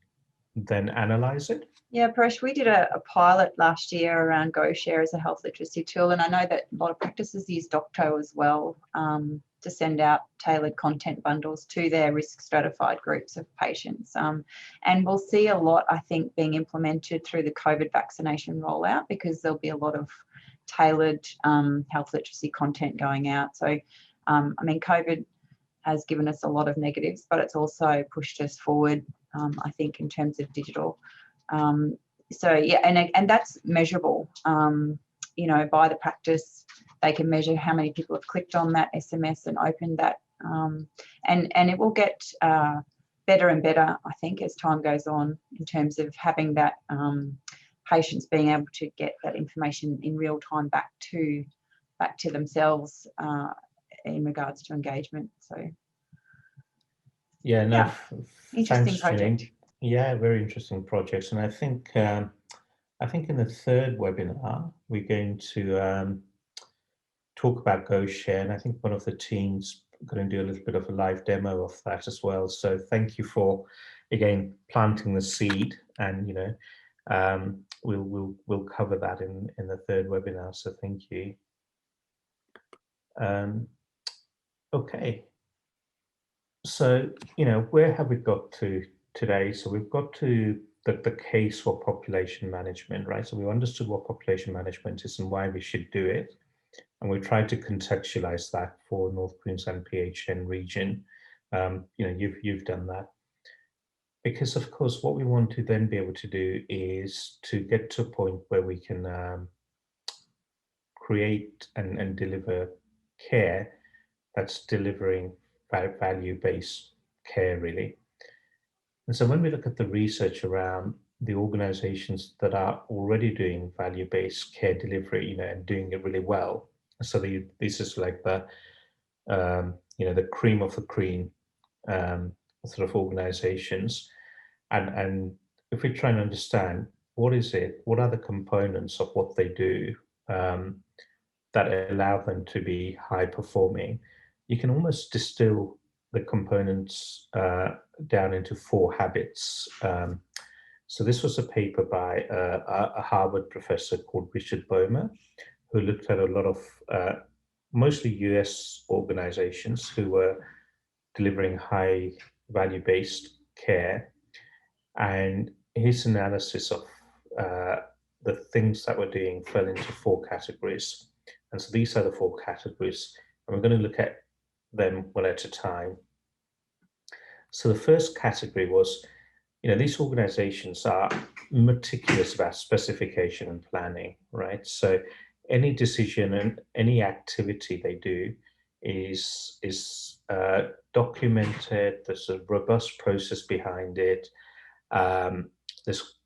A: then analyze it.
G: Yeah, Paresh, we did a pilot last year around GoShare as a health literacy tool, and I know that a lot of practices use Docto as well to send out tailored content bundles to their risk stratified groups of patients. And we'll see a lot, I think, being implemented through the COVID vaccination rollout, because there'll be a lot of tailored health literacy content going out. So, I mean, COVID has given us a lot of negatives, but it's also pushed us forward, I think, in terms of digital. So yeah, and that's measurable, you know, by the practice. They can measure how many people have clicked on that SMS and opened that, and it will get better and better, I think, as time goes on, in terms of having that patients being able to get that information in real time back to themselves in regards to engagement. So
A: yeah, no,
G: yeah, interesting
A: thanks,
G: project.
A: Janine. Yeah, very interesting projects, and I think in the third webinar we're going to talk about GoShare, and I think one of the teams are going to do a little bit of a live demo of that as well. So thank you for, again, planting the seed, and you know, we'll cover that in the third webinar. So thank you. Okay. So, you know, where have we got to today? So we've got to the case for population management, right? So we understood what population management is and why we should do it. And we tried to contextualize that for North Queensland PHN region. You know, you've done that. Because of course, what we want to then be able to do is to get to a point where we can create and deliver care that's delivering value-based care, really. And so when we look at the research around the organizations that are already doing value-based care delivery, you know, and doing it really well, so this is like the, you know, the cream of the cream sort of organizations. And if we try and understand what are the components of what they do that allow them to be high performing, you can almost distill the components down into 4 habits. So this was a paper by a Harvard professor called Richard Boehmer, who looked at a lot of mostly US organizations who were delivering high value-based care. And his analysis of the things that we're doing fell into 4 categories. And so these are the 4 categories, and we're going to look at them one at a time. So the first category was, you know, these organizations are meticulous about specification and planning, right? So any decision and any activity they do is documented. There's a robust process behind it. There's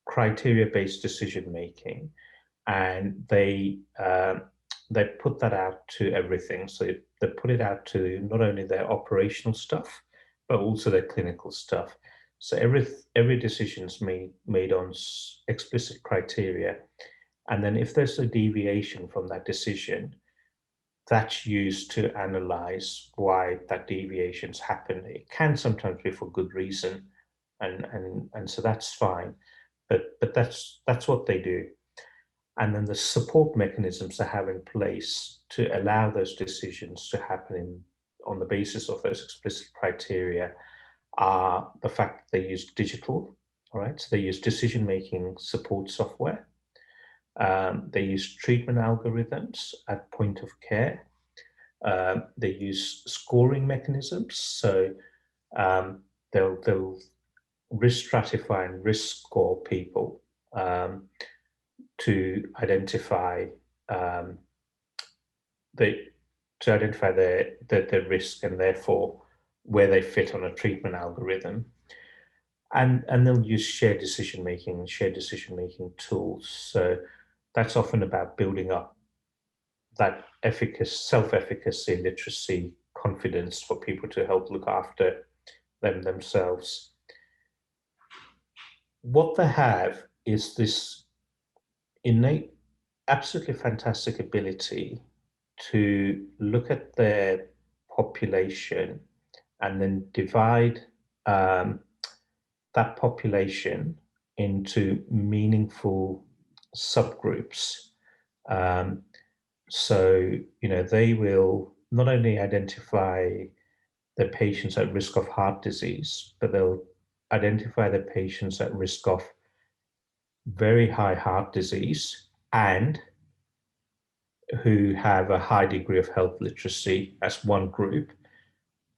A: criteria-based decision making, and they put that out to everything. So they put it out to not only their operational stuff, but also their clinical stuff. So every decision is made on explicit criteria, and then if there's a deviation from that decision, that's used to analyze why that deviation's happened. It can sometimes be for good reason, and so that's fine, but that's what they do. And then the support mechanisms they have in place to allow those decisions to happen on the basis of those explicit criteria are the fact that they use digital, all right? So they use decision-making support software. They use treatment algorithms at point of care. They use scoring mechanisms. So they'll risk stratify and risk score people to identify their risk and therefore where they fit on a treatment algorithm. and they'll use shared decision making tools. So that's often about building up that self-efficacy, literacy, confidence for people to help look after themselves. What they have is this innate, absolutely fantastic ability to look at their population and then divide that population into meaningful subgroups. So, they will not only identify the patients at risk of heart disease, but they'll identify the patients at risk of very high heart disease and who have a high degree of health literacy as one group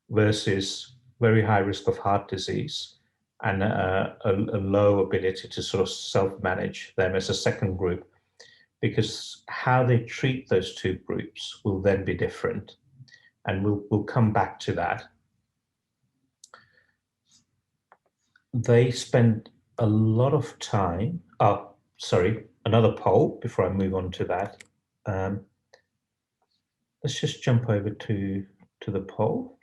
A: versus very high risk of heart disease and a low ability to sort of self-manage them as a second group, because how they treat those two groups will then be different. And we'll come back to that. They spend a lot of time, another poll before I move on to that. Let's just jump over to the poll.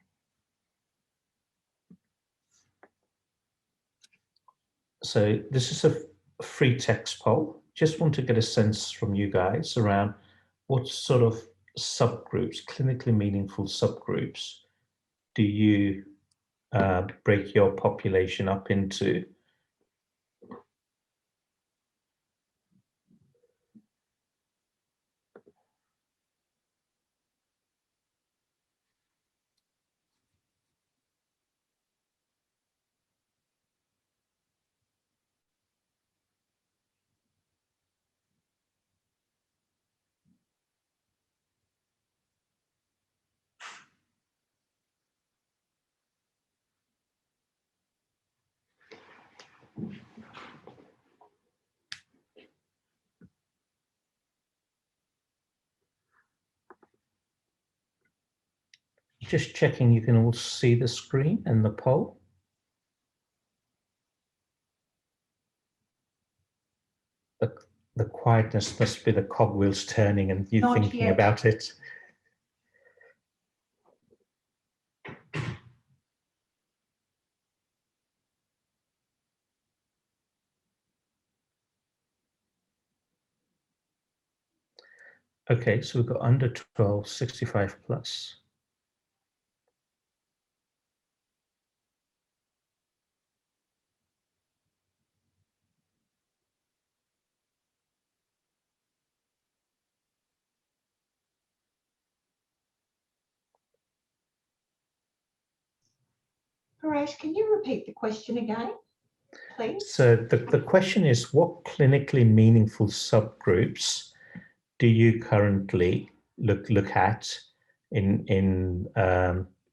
A: So this is a free text poll. Just want to get a sense from you guys around what sort of subgroups, clinically meaningful subgroups, do you break your population up into? Just checking you can all see the screen and the poll. The quietness must be the cogwheels turning and you thinking about it. Okay, so we've got under 12, 65 plus.
F: Paresh, can you repeat the question again, please?
A: So the question is, what clinically meaningful subgroups do you currently look at in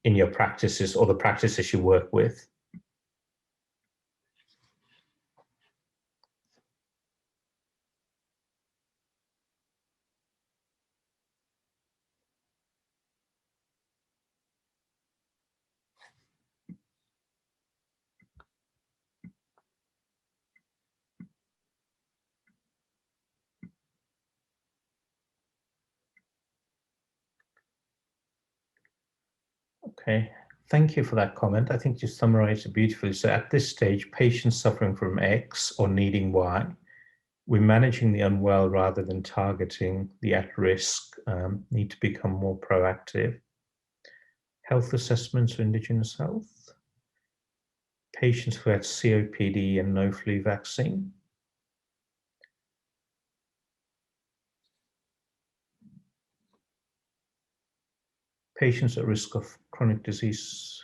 A: your practices or the practices you work with? Okay, thank you for that comment. I think you summarized it beautifully. So at this stage, patients suffering from X or needing Y, we're managing the unwell rather than targeting the at-risk, need to become more proactive. Health assessments for Indigenous health. Patients who had COPD and no flu vaccine. Patients at risk of chronic disease.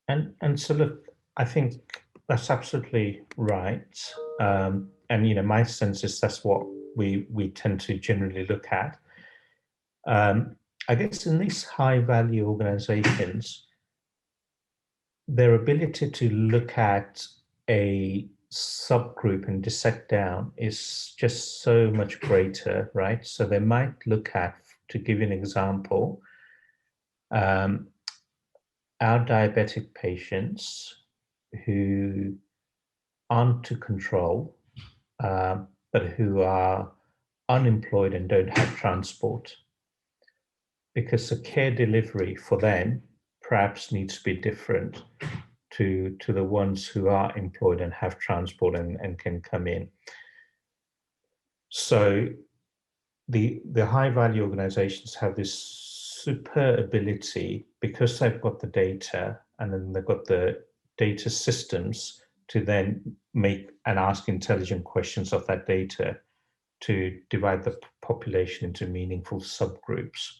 A: And so look, I think that's absolutely right. And my sense is that's what we tend to generally look at. I guess in these high value organizations, their ability to look at a subgroup and dissect down is just so much greater, right? So they might look at, to give you an example, our diabetic patients who aren't to control, but who are unemployed and don't have transport, because the care delivery for them perhaps needs to be different to the ones who are employed and have transport and can come in. So the high value organizations have this super ability, because they've got the data and then they've got the data systems to then make and ask intelligent questions of that data to divide the population into meaningful subgroups.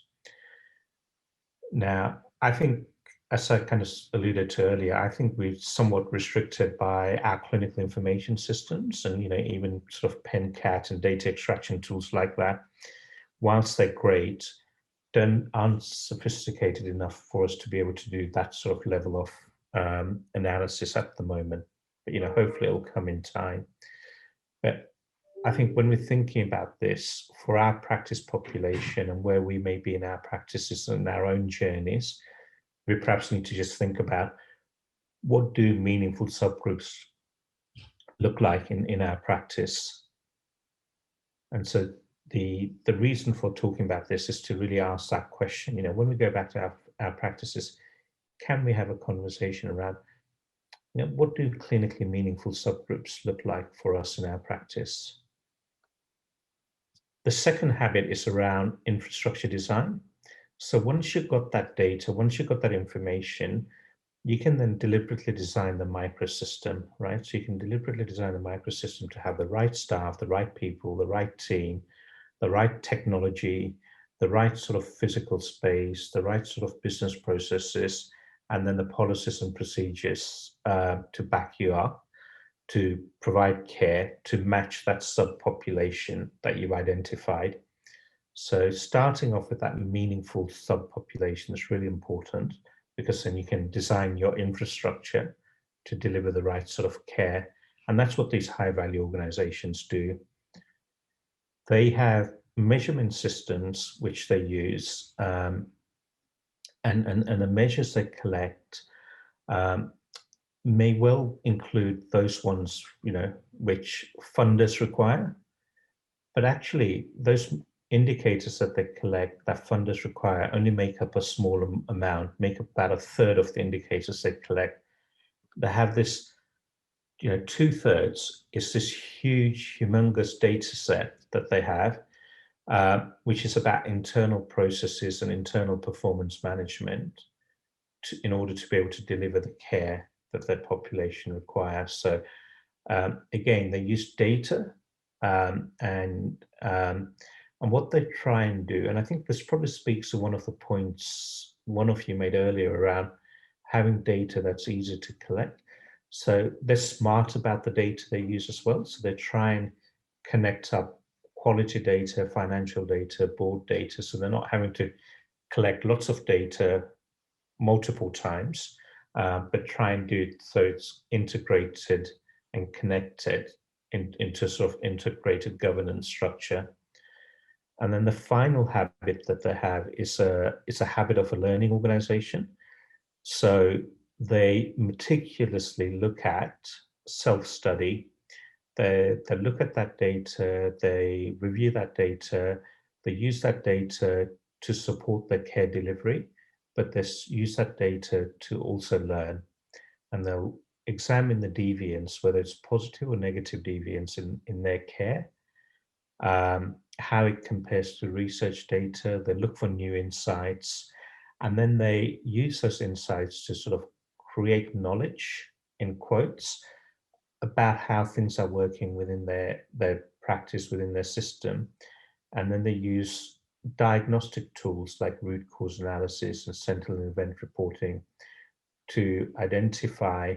A: Now, I think, as I kind of alluded to earlier, I think we're somewhat restricted by our clinical information systems and, even sort of PenCat and data extraction tools like that. Whilst they're great, aren't sophisticated enough for us to be able to do that sort of level of analysis at the moment. But, hopefully it'll come in time. But I think when we're thinking about this for our practice population and where we may be in our practices and our own journeys, we perhaps need to just think about, what do meaningful subgroups look like in our practice? And so the reason for talking about this is to really ask that question. When we go back to our practices, can we have a conversation around, what do clinically meaningful subgroups look like for us in our practice? The second habit is around infrastructure design. So once you've got that data, once you've got that information, you can then deliberately design the microsystem, right? So you can deliberately design the microsystem to have the right staff, the right people, the right team, the right technology, the right sort of physical space, the right sort of business processes, and then the policies and procedures to back you up, to provide care, to match that subpopulation that you've identified. So starting off with that meaningful subpopulation is really important, because then you can design your infrastructure to deliver the right sort of care. And that's what these high value organizations do. They have measurement systems which they use, and the measures they collect may well include those ones, which funders require. But actually, those indicators that they collect that funders require only make up a small amount, make up about a third of the indicators they collect. They have this, 2/3 is this huge, humongous data set that they have, which is about internal processes and internal performance management in order to be able to deliver the care that their population requires. So again, they use data and what they try and do, and I think this probably speaks to one of the points one of you made earlier around having data that's easy to collect. So they're smart about the data they use as well. So they try and connect up quality data, financial data, board data, so they're not having to collect lots of data multiple times, but try and do it so it's integrated and connected into sort of integrated governance structure. And then the final habit that they have is a habit of a learning organization. So they meticulously look at self-study. They look at that data, they review that data, they use that data to support their care delivery, but they use that data to also learn. And they'll examine the deviance, whether it's positive or negative deviance in their care, how it compares to research data. They look for new insights, and then they use those insights to sort of create knowledge, in quotes, about how things are working within their practice, within their system. And then they use diagnostic tools like root cause analysis and sentinel event reporting to identify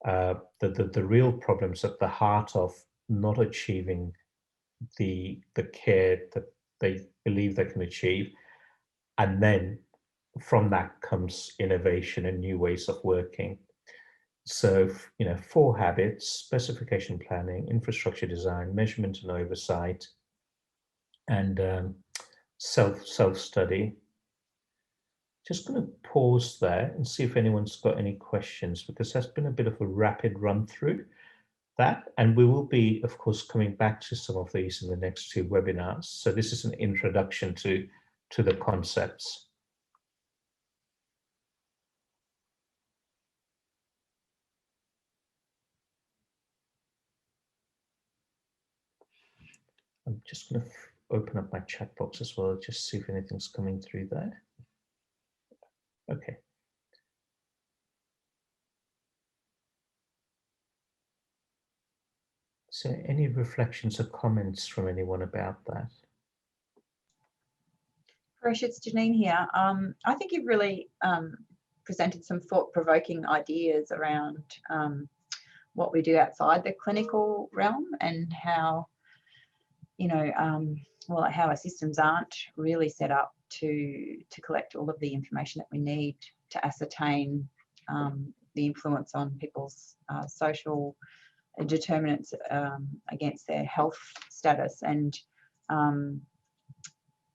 A: the real problems at the heart of not achieving the care that they believe they can achieve. And then from that comes innovation and new ways of working. So, 4 habits: specification planning, infrastructure design, measurement and oversight, and self-study. Just going to pause there and see if anyone's got any questions, because that's been a bit of a rapid run through that. And we will be, of course, coming back to some of these in the next 2 webinars. So this is an introduction to the concepts. I'm just going to open up my chat box as well, just see if anything's coming through there. Okay. So any reflections or comments from anyone about that?
G: Paresh, it's Janine here. I think you've really presented some thought-provoking ideas around what we do outside the clinical realm, and how, well, how our systems aren't really set up to collect all of the information that we need to ascertain the influence on people's social determinants against their health status. And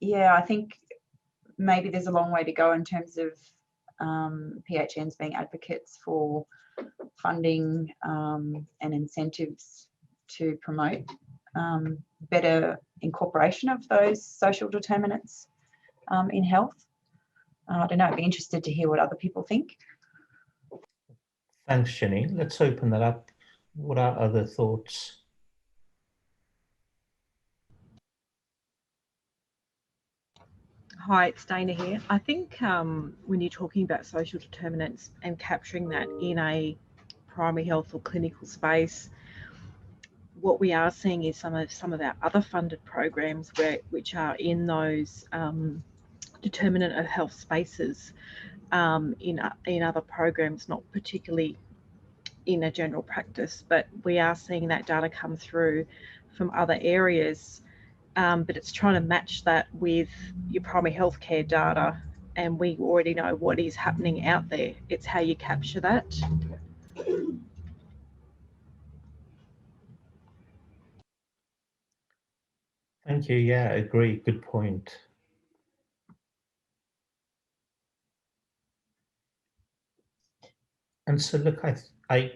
G: yeah, I think maybe there's a long way to go in terms of PHNs being advocates for funding and incentives to promote better incorporation of those social determinants in health. I don't know, I'd be interested to hear what other people think.
A: Thanks, Janine. Let's open that up. What are other thoughts?
H: Hi, it's Dana here. I think when you're talking about social determinants and capturing that in a primary health or clinical space, what we are seeing is some of our other funded programs which are in those determinant of health spaces in other programs, not particularly in a general practice, but we are seeing that data come through from other areas. But it's trying to match that with your primary healthcare data, and we already know what is happening out there. It's how you capture that.
A: Thank you. Yeah, I agree. Good point. And so, look, I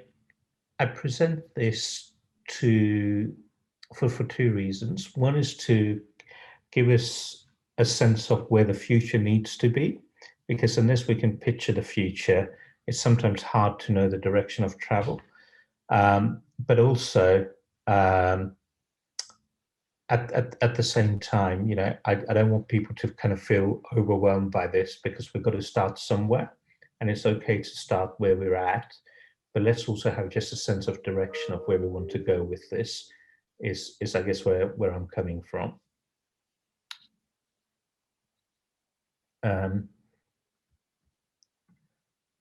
A: present this for 2 reasons. One is to give us a sense of where the future needs to be, because unless we can picture the future, it's sometimes hard to know the direction of travel. But also, at the same time, I don't want people to kind of feel overwhelmed by this, because we've got to start somewhere, and it's okay to start where we're at. But let's also have just a sense of direction of where we want to go with this, is I guess where I'm coming from.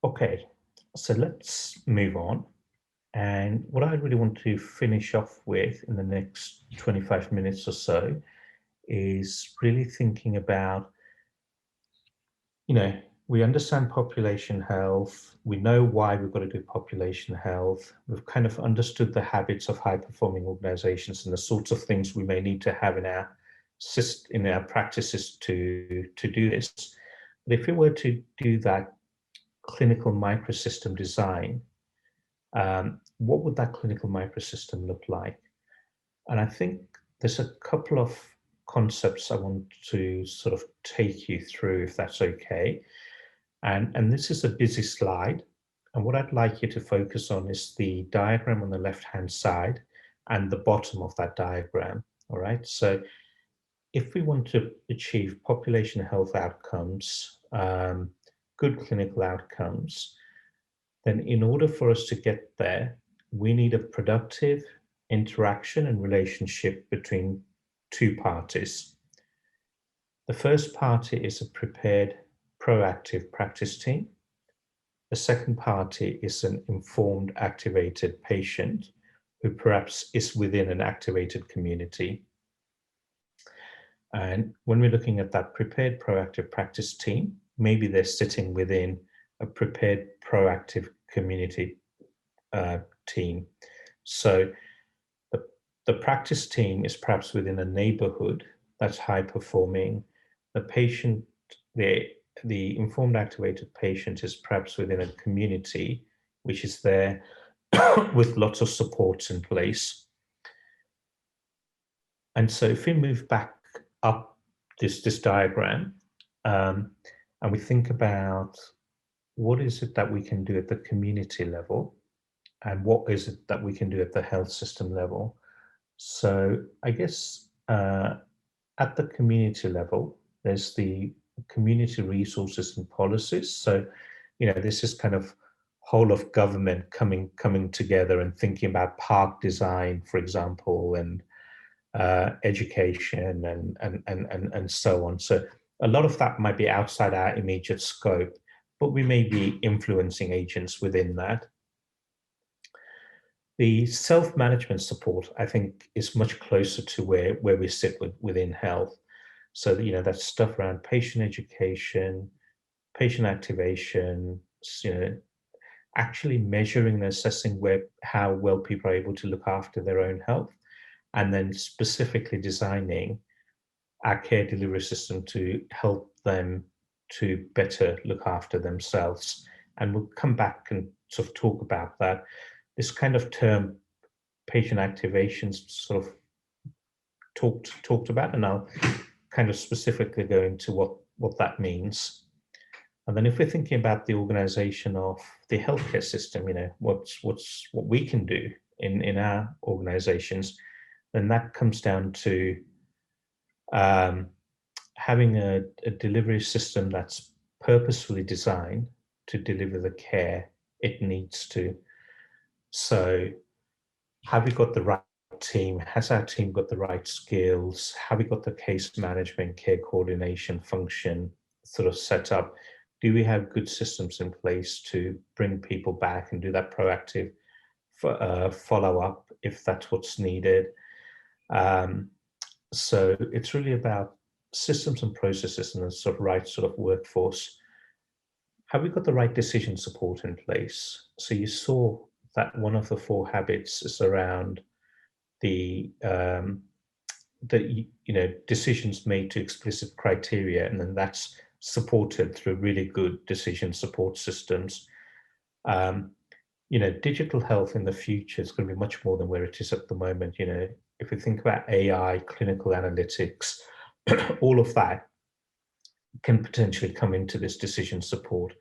A: Okay, so let's move on. And what I really want to finish off with in the next 25 minutes or so is really thinking about, we understand population health. We know why we've got to do population health. We've kind of understood the habits of high-performing organizations and the sorts of things we may need to have in our practices to do this. But if we were to do that clinical microsystem design, what would that clinical microsystem look like? And I think there's a couple of concepts I want to sort of take you through, if that's okay. And this is a busy slide. And what I'd like you to focus on is the diagram on the left-hand side and the bottom of that diagram. All right. So if we want to achieve population health outcomes, good clinical outcomes, then in order for us to get there, we need a productive interaction and relationship between 2 parties. The first party is a prepared, proactive practice team. The second party is an informed, activated patient who perhaps is within an activated community. And when we're looking at that prepared, proactive practice team, maybe they're sitting within a prepared, proactive community team. So the practice team is perhaps within a neighborhood that's high performing. The patient, the informed activated patient is perhaps within a community which is there with lots of supports in place. And so if we move back up this diagram, and we think about what is it that we can do at the community level, and what is it that we can do at the health system level. So I guess at the community level, there's the community resources and policies. So, this is kind of whole of government coming together and thinking about park design, for example, and education and so on. So a lot of that might be outside our immediate scope, but we may be influencing agents within that. The self-management support, I think, is much closer to where we sit within health. So, that's stuff around patient education, patient activation, actually measuring and assessing how well people are able to look after their own health, and then specifically designing our care delivery system to help them to better look after themselves. And we'll come back and sort of talk about that. This kind of term, patient activations, sort of talked about, and I'll kind of specifically go into what that means. And then if we're thinking about the organization of the healthcare system, what we can do in our organizations, then that comes down to having a delivery system that's purposefully designed to deliver the care it needs to. So have we got the right team? Has our team got the right skills? Have we got the case management, care coordination function sort of set up? Do we have good systems in place to bring people back and do that proactive follow-up if that's what's needed? So it's really about systems and processes and the sort of right sort of workforce. Have we got the right decision support in place? So you saw that one of the 4 habits is around the decisions made to explicit criteria, and then that's supported through really good decision support systems. Digital health in the future is going to be much more than where it is at the moment. If we think about AI, clinical analytics, all of that can potentially come into this decision support.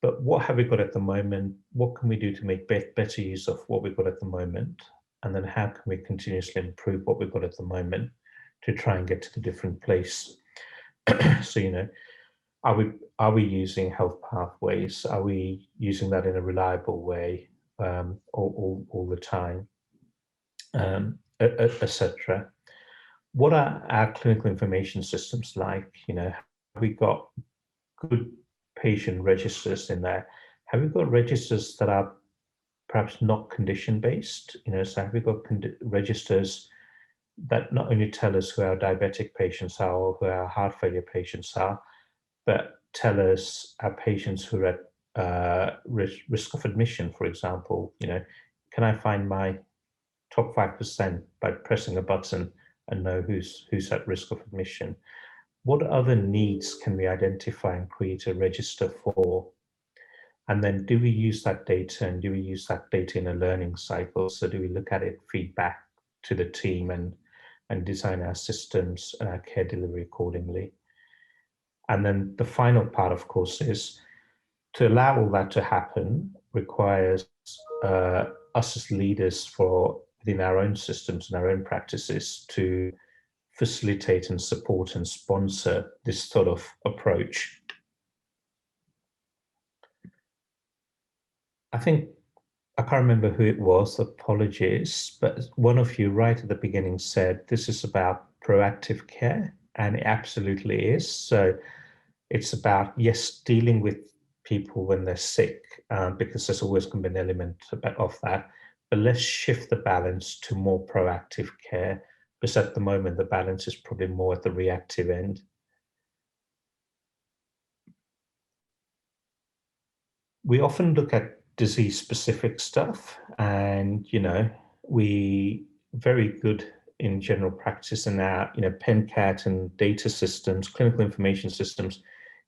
A: But what have we got at the moment? What can we do to make better use of what we've got at the moment? And then how can we continuously improve what we've got at the moment to try and get to the different place? So, are we using health pathways? Are we using that in a reliable way all the time, etc.? What are our clinical information systems like? Have we got good patient registers in there? Have we got registers that are perhaps not condition-based? So have we got registers that not only tell us who our diabetic patients are or who our heart failure patients are, but tell us our patients who are at risk of admission, for example. Can I find my top 5% by pressing a button and know who's at risk of admission? What other needs can we identify and create a register for? And then do we use that data, and do we use that data in a learning cycle? So do we look at it, feedback to the team, and design our systems and our care delivery accordingly? And then the final part, of course, is to allow all that to happen requires us as leaders within our own systems and our own practices to facilitate and support and sponsor this sort of approach. I think, I can't remember who it was, apologies, but one of you right at the beginning said this is about proactive care, and it absolutely is. So it's about, yes, dealing with people when they're sick, because there's always going to be an element of that, but let's shift the balance to more proactive care, because at the moment the balance is probably more at the reactive end. We often look at disease-specific stuff, and we very good in general practice, and our PenCat and data systems, clinical information systems,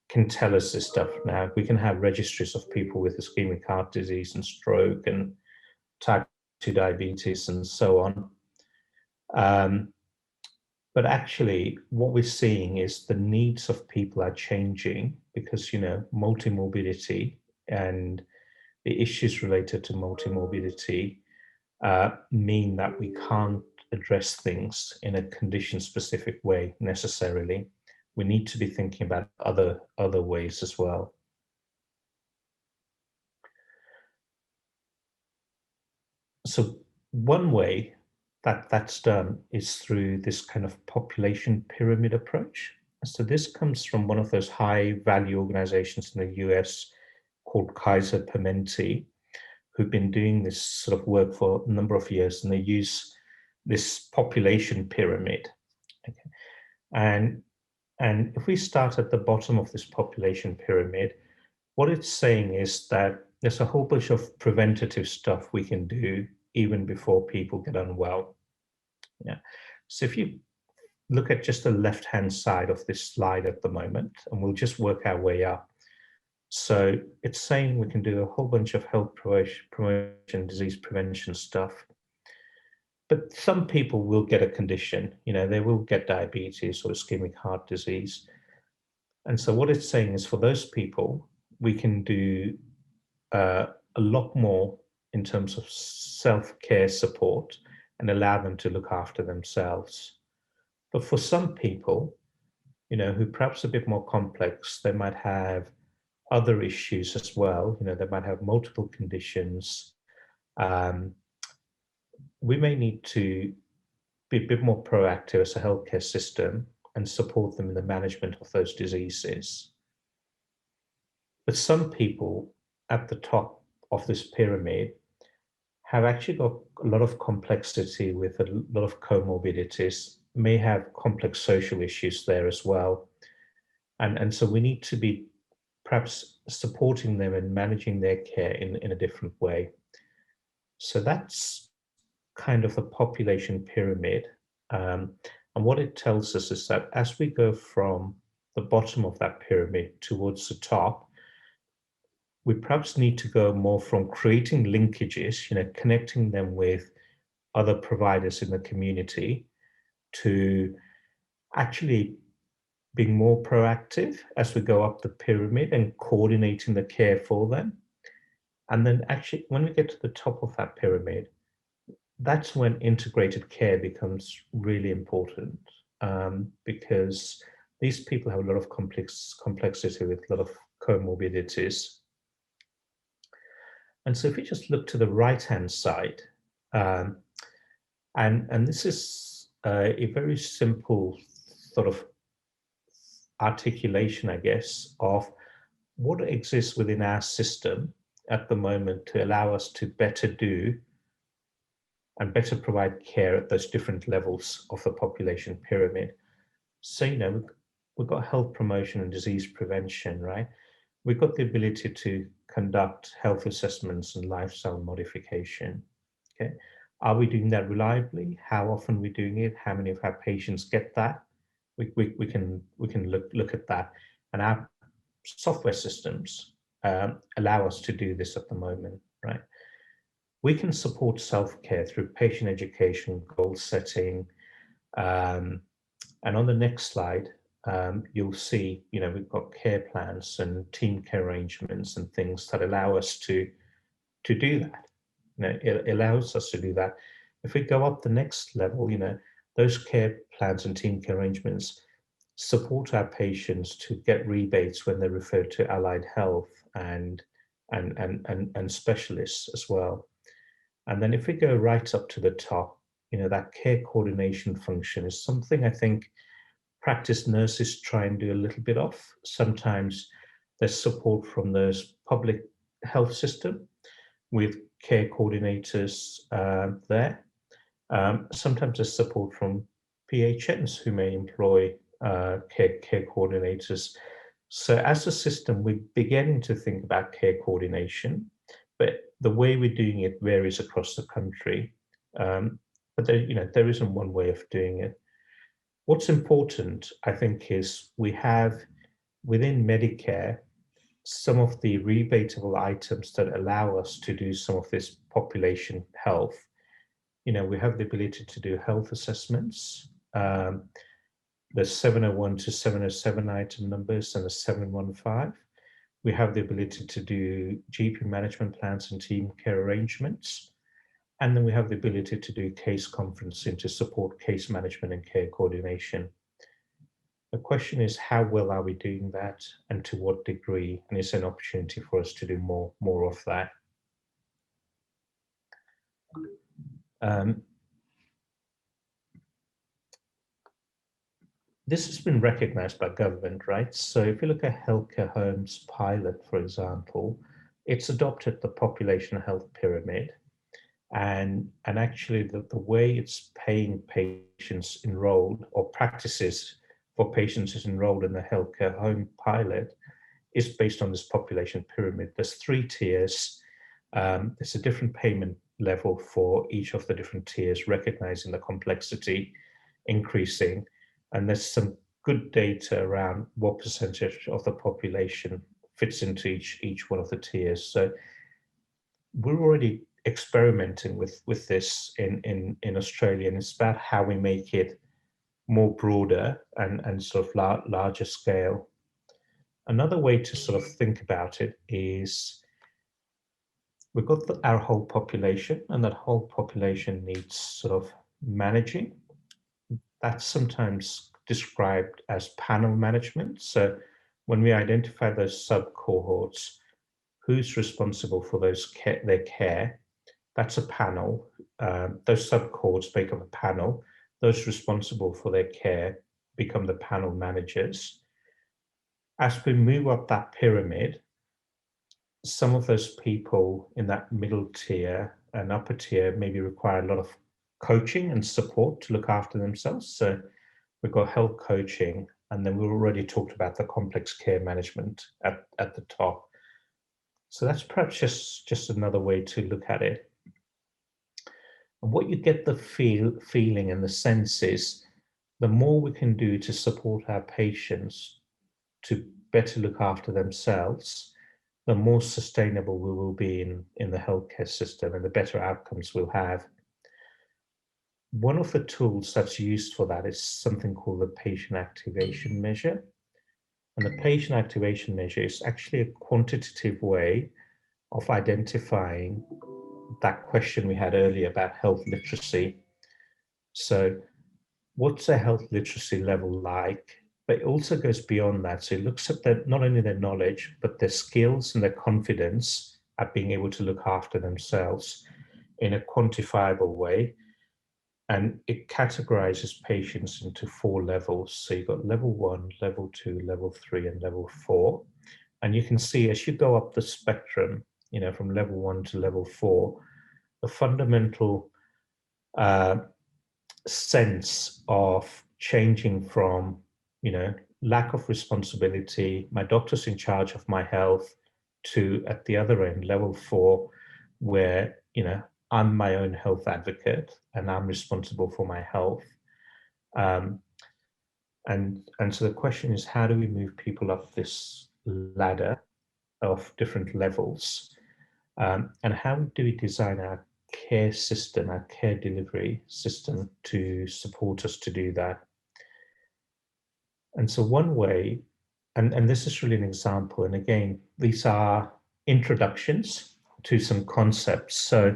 A: can tell us this stuff now. We can have registries of people with ischemic heart disease and stroke and type 2 diabetes and so on. But actually, what we're seeing is the needs of people are changing because, multimorbidity and the issues related to multimorbidity mean that we can't address things in a condition-specific way necessarily. We need to be thinking about other ways as well. So one way that that's done is through this kind of population pyramid approach. So this comes from one of those high-value organizations in the US called Kaiser Permanente, who've been doing this sort of work for a number of years, and they use this population pyramid. Okay. And if we start at the bottom of this population pyramid, what it's saying is that there's a whole bunch of preventative stuff we can do even before people get unwell. Yeah. So if you look at just the left-hand side of this slide at the moment, and we'll just work our way up. So it's saying we can do a whole bunch of health promotion, disease prevention stuff. But some people will get a condition, they will get diabetes or ischemic heart disease. And so what it's saying is for those people, we can do a lot more in terms of self-care support and allow them to look after themselves. But for some people, who perhaps a bit more complex, they might have other issues as well. They might have multiple conditions. We may need to be a bit more proactive as a healthcare system and support them in the management of those diseases. But some people at the top of this pyramid have actually got a lot of complexity with a lot of comorbidities, may have complex social issues there as well. And so we need to be perhaps supporting them and managing their care in a different way. So that's kind of the population pyramid. And what it tells us is that as we go from the bottom of that pyramid towards the top, we perhaps need to go more from creating linkages, connecting them with other providers in the community, to actually being more proactive as we go up the pyramid and coordinating the care for them. And then actually, when we get to the top of that pyramid, that's when integrated care becomes really important, because these people have a lot of complexity with a lot of comorbidities. And so if you just look to the right-hand side, and this is a very simple sort of articulation, I guess, of what exists within our system at the moment to allow us to better do and better provide care at those different levels of the population pyramid. So, we've got health promotion and disease prevention, right? We've got the ability to conduct health assessments and lifestyle modification. Okay, are we doing that reliably? How often are we doing it? How many of our patients get that? We can look at that, and our software systems allow us to do this at the moment, right? We can support self-care through patient education, goal setting, and on the next slide, you'll see, we've got care plans and team care arrangements and things that allow us to do that. It allows us to do that. If we go up the next level, those care plans and team care arrangements support our patients to get rebates when they're referred to allied health and specialists as well. And then if we go right up to the top, that care coordination function is something I think practice nurses try and do a little bit of. Sometimes there's support from those public health system with care coordinators there. Sometimes there's support from PHNs who may employ care coordinators. So as a system, we're beginning to think about care coordination, but the way we're doing it varies across the country. But there isn't one way of doing it. What's important, I think, is we have within Medicare some of the rebatable items that allow us to do some of this population health. We have the ability to do health assessments, the 701 to 707 item numbers and the 715. We have the ability to do GP management plans and team care arrangements. And then we have the ability to do case conferencing to support case management and care coordination. The question is, how well are we doing that and to what degree? And it's an opportunity for us to do more of that. This has been recognized by government, right? So if you look at healthcare homes pilot, for example, it's adopted the population health pyramid. And actually the way it's paying patients enrolled or practices for patients who's enrolled in the healthcare home pilot is based on this population pyramid. There's 3 tiers. There's a different payment level for each of the different tiers, recognizing the complexity increasing. And there's some good data around what percentage of the population fits into each one of the tiers. So we're already experimenting with this in Australia, and it's about how we make it more broader and sort of larger scale. Another way to sort of think about it is we've got our whole population, and that whole population needs sort of managing. That's sometimes described as panel management. So when we identify those sub-cohorts, who's responsible for their care? That's a panel. Those sub-cohorts make up a panel. Those responsible for their care become the panel managers. As we move up that pyramid, some of those people in that middle tier and upper tier maybe require a lot of coaching and support to look after themselves. So we've got health coaching, and then we've already talked about the complex care management at the top. So that's perhaps just another way to look at it. And what you get the feeling and the sense is, the more we can do to support our patients to better look after themselves, the more sustainable we will be in the healthcare system and the better outcomes we'll have. One of the tools that's used for that is something called the patient activation measure. And the patient activation measure is actually a quantitative way of identifying that question we had earlier about health literacy. So what's a health literacy level like? But it also goes beyond that. So it looks at not only their knowledge, but their skills and their confidence at being able to look after themselves in a quantifiable way. And it categorizes patients into 4 levels. So you've got level 1, level 2, level 3, and level 4. And you can see as you go up the spectrum, from level 1 to level 4, the fundamental sense of changing from, lack of responsibility, my doctor's in charge of my health, to at the other end, level 4, where, I'm my own health advocate and I'm responsible for my health. And so the question is, how do we move people up this ladder of different levels? And how do we design our care system, our care delivery system to support us to do that? And so one way, and this is really an example, and again, these are introductions to some concepts. So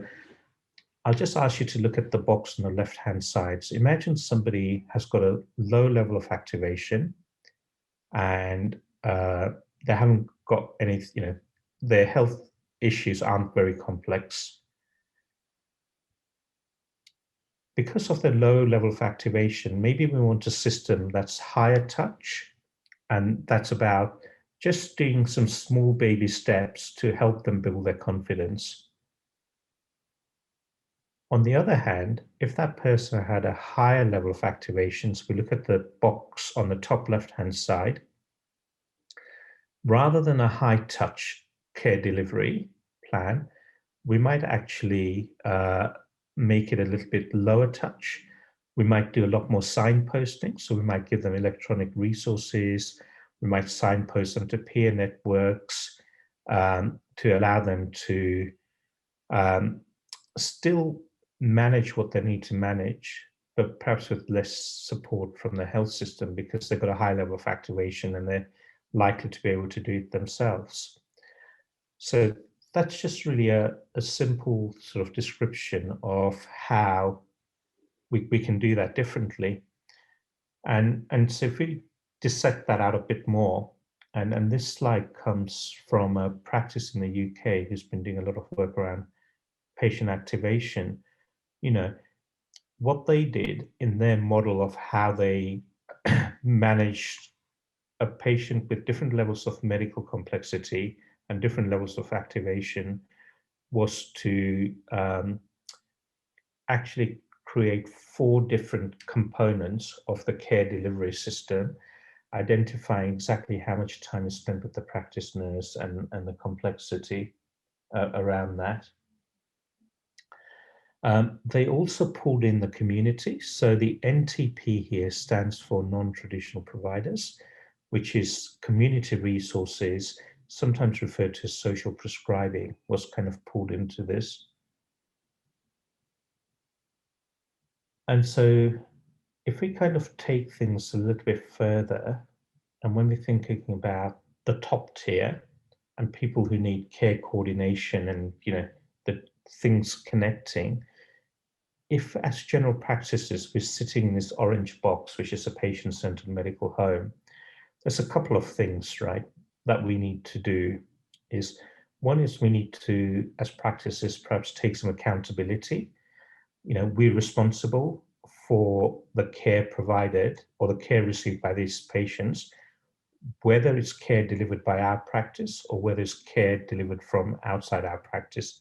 A: I'll just ask you to look at the box on the left-hand side. So imagine somebody has got a low level of activation and they haven't got any, their health issues aren't very complex. Because of the low level of activation, maybe we want a system that's higher touch, and that's about just doing some small baby steps to help them build their confidence. On the other hand, if that person had a higher level of activations, we look at the box on the top left-hand side, rather than a high-touch care delivery plan, we might actually make it a little bit lower touch. We might do a lot more signposting. So we might give them electronic resources. We might signpost them to peer networks to allow them to still manage what they need to manage, but perhaps with less support from the health system because they've got a high level of activation and they're likely to be able to do it themselves. So that's just really a simple sort of description of how we can do that differently. And so if we dissect that out a bit more, and this slide comes from a practice in the UK who's been doing a lot of work around patient activation. You know, what they did in their model of how they managed a patient with different levels of medical complexity and different levels of activation was to actually create 4 different components of the care delivery system, identifying exactly how much time is spent with the practice nurse and the complexity around that. They also pulled in the community. So the NTP here stands for non-traditional providers, which is community resources, sometimes referred to as social prescribing, was kind of pulled into this. And so if we kind of take things a little bit further, and when we're thinking about the top tier and people who need care coordination and, you know, the things connecting, if as general practices we're sitting in this orange box, which is a patient-centered medical home, there's a couple of things, right, that we need to do. One is we need to, as practices, perhaps take some accountability. You know, we're responsible for the care provided or the care received by these patients, whether it's care delivered by our practice or whether it's care delivered from outside our practice.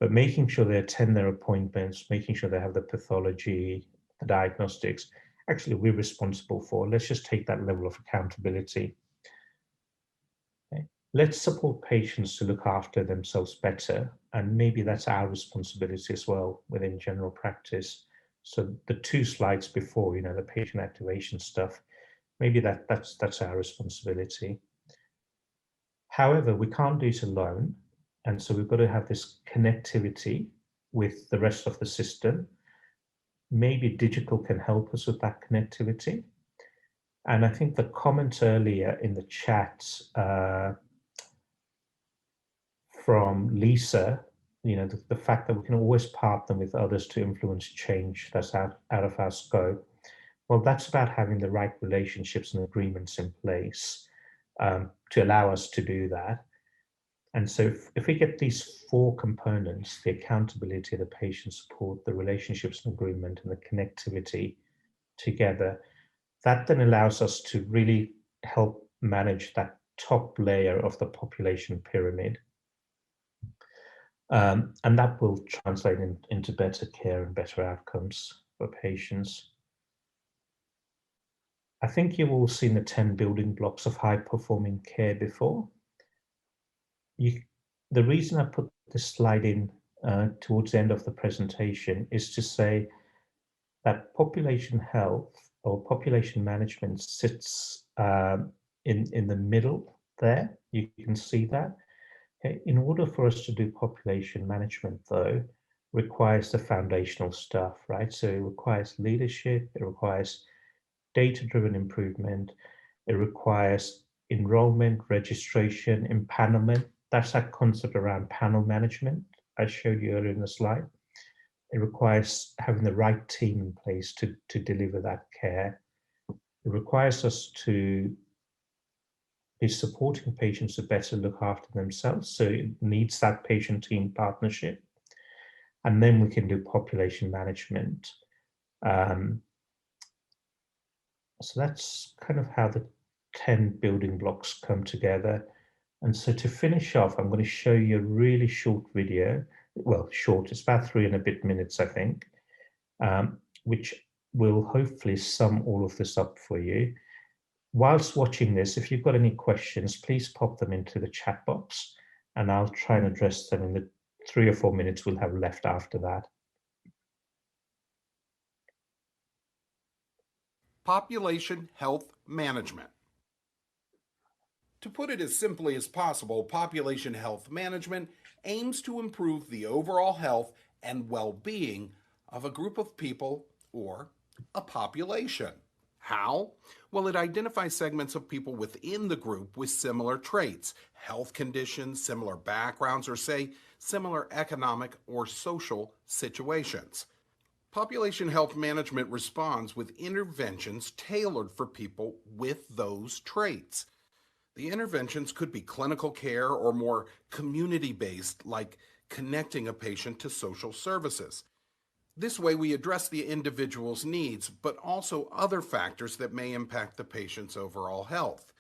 A: But making sure they attend their appointments, making sure they have the pathology, the diagnostics, actually we're responsible for. Let's just take that level of accountability. Okay. Let's support patients to look after themselves better. And maybe that's our responsibility as well within general practice. So the 2 slides before, you know, the patient activation stuff, maybe that's our responsibility. However, we can't do it alone. And so we've got to have this connectivity with the rest of the system. Maybe digital can help us with that connectivity. And I think the comment earlier in the chat from Lisa, you know, the fact that we can always partner with others to influence change that's out of our scope. Well, that's about having the right relationships and agreements in place to allow us to do that. And so if we get these 4 components, the accountability, the patient support, the relationships and agreement, and the connectivity together, that then allows us to really help manage that top layer of the population pyramid. And that will translate into better care and better outcomes for patients. I think you've all seen the 10 building blocks of high-performing care before. The reason I put this slide in towards the end of the presentation is to say that population health or population management sits in the middle there. You can see that. Okay. In order for us to do population management, though, requires the foundational stuff, right? So it requires leadership, it requires data-driven improvement, it requires enrollment, registration, empanelment. That's that concept around panel management I showed you earlier in the slide. It requires having the right team in place to deliver that care. It requires us to be supporting patients to better look after themselves. So it needs that patient-team partnership. And then we can do population management. So that's kind of how the 10 building blocks come together. And so to finish off, I'm going to show you a really short video. Well, short, it's about 3 and a bit minutes, I think, which will hopefully sum all of this up for you. Whilst watching this, if you've got any questions, please pop them into the chat box and I'll try and address them in 3 or 4 minutes we'll have left after that.
I: Population health management. To put it as simply as possible, population health management aims to improve the overall health and well-being of a group of people or a population. How? Well, it identifies segments of people within the group with similar traits, health conditions, similar backgrounds, or say, similar economic or social situations. Population health management responds with interventions tailored for people with those traits. The interventions could be clinical care or more community-based, like connecting a patient to social services. This way we address the individual's needs, but also other factors that may impact the patient's overall health.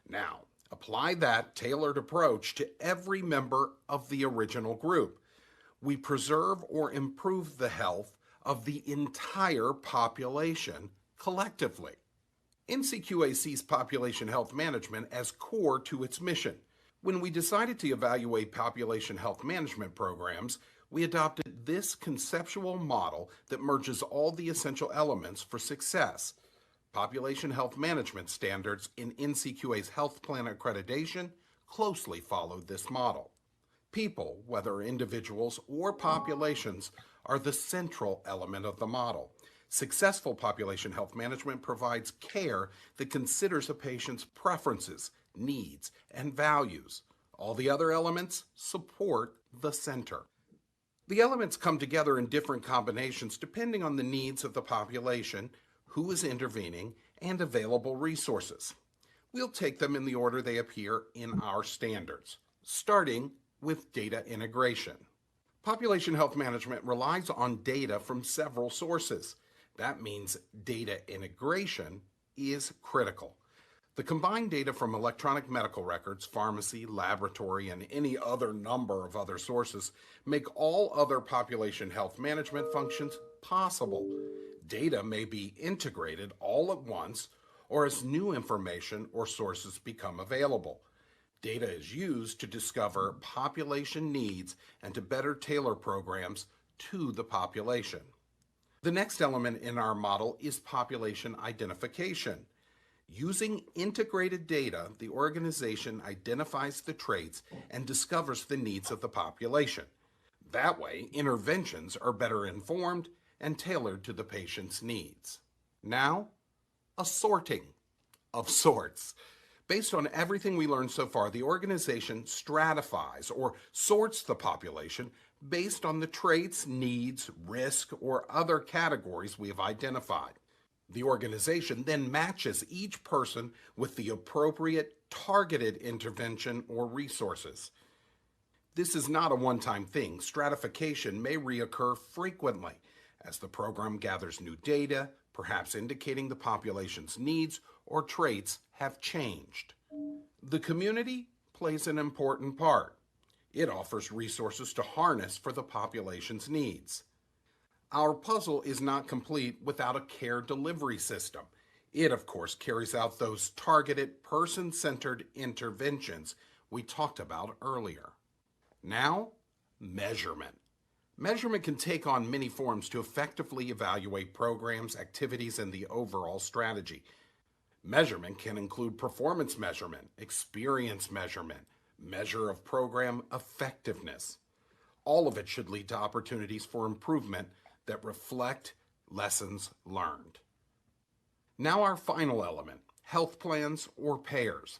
I: Now, apply that tailored approach to every member of the original group. We preserve or improve the health of the entire population collectively. NCQA sees population health management as core to its mission. When we decided to evaluate population health management programs, we adopted this conceptual model that merges all the essential elements for success. Population health management standards in NCQA's health plan accreditation closely followed this model. People, whether individuals or populations, are the central element of the model. Successful population health management provides care that considers a patient's preferences, needs, and values. All the other elements support the center. The elements come together in different combinations depending on the needs of the population, who is intervening, and available resources. We'll take them in the order they appear in our standards, starting with data integration. Population health management relies on data from several sources. That means data integration is critical. The combined data from electronic medical records, pharmacy, laboratory, and any other number of other sources make all other population health management functions possible. Data may be integrated all at once or as new information or sources become available. Data is used to discover population needs and to better tailor programs to the population. The next element in our model is population identification. Using integrated data, the organization identifies the traits and discovers the needs of the population. That way, interventions are better informed and tailored to the patient's needs. Now, a sorting of sorts. Based on everything we learned so far, the organization stratifies or sorts the population based on the traits, needs, risk, or other categories we have identified. The organization then matches each person with the appropriate targeted intervention or resources. This is not a one-time thing. Stratification may reoccur frequently as the program gathers new data, perhaps indicating the population's needs or traits have changed. The community plays an important part. It offers resources to harness for the population's needs. Our puzzle is not complete without a care delivery system. It, of course, carries out those targeted, person-centered interventions we talked about earlier. Now, measurement. Measurement can take on many forms to effectively evaluate programs, activities, and the overall strategy. Measurement can include performance measurement, experience measurement, measure of program effectiveness. All of it should lead to opportunities for improvement that reflect lessons learned. Now our final element, health plans or payers.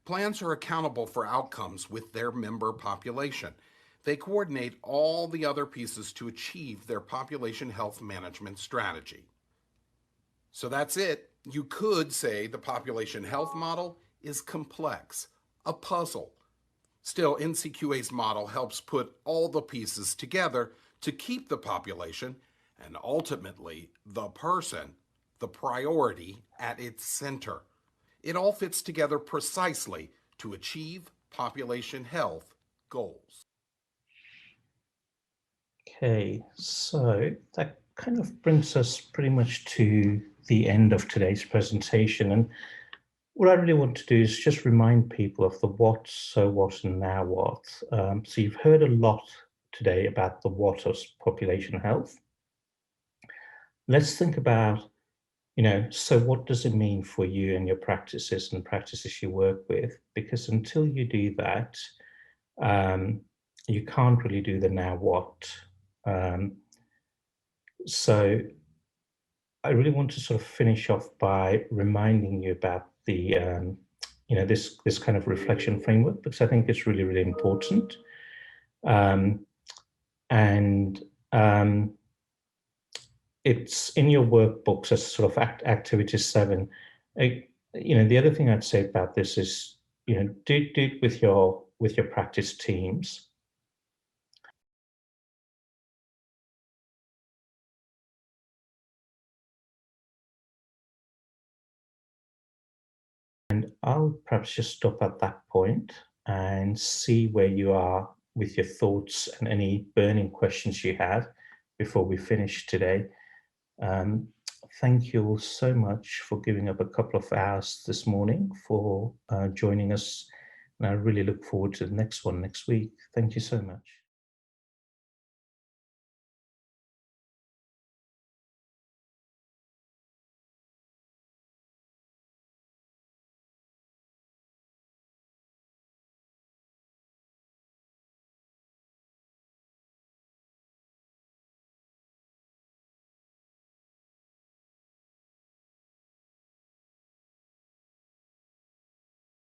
I: Plans are accountable for outcomes with their member population. They coordinate all the other pieces to achieve their population health management strategy. So that's it. You could say the population health model is complex, a puzzle. Still, NCQA's model helps put all the pieces together to keep the population and ultimately the person, the priority, at its center. It all fits together precisely to achieve population health goals.
A: Okay, so that kind of brings us pretty much to the end of today's presentation. And what I really want to do is just remind people of the what, so what, and now what. So you've heard a lot today about the what of population health. Let's think about, so what does it mean for you and your practices and practices you work with? Because until you do that, you can't really do the now what. So I really want to sort of finish off by reminding you about the, this kind of reflection framework, because I think it's really, really important. It's in your workbooks as sort of activity 7. The other thing I'd say about this is, do it with your practice teams. And I'll perhaps just stop at that point and see where you are with your thoughts and any burning questions you have before we finish today. Thank you all so much for giving up a couple of hours this morning for joining us. And I really look forward to the next one next week. Thank you so much.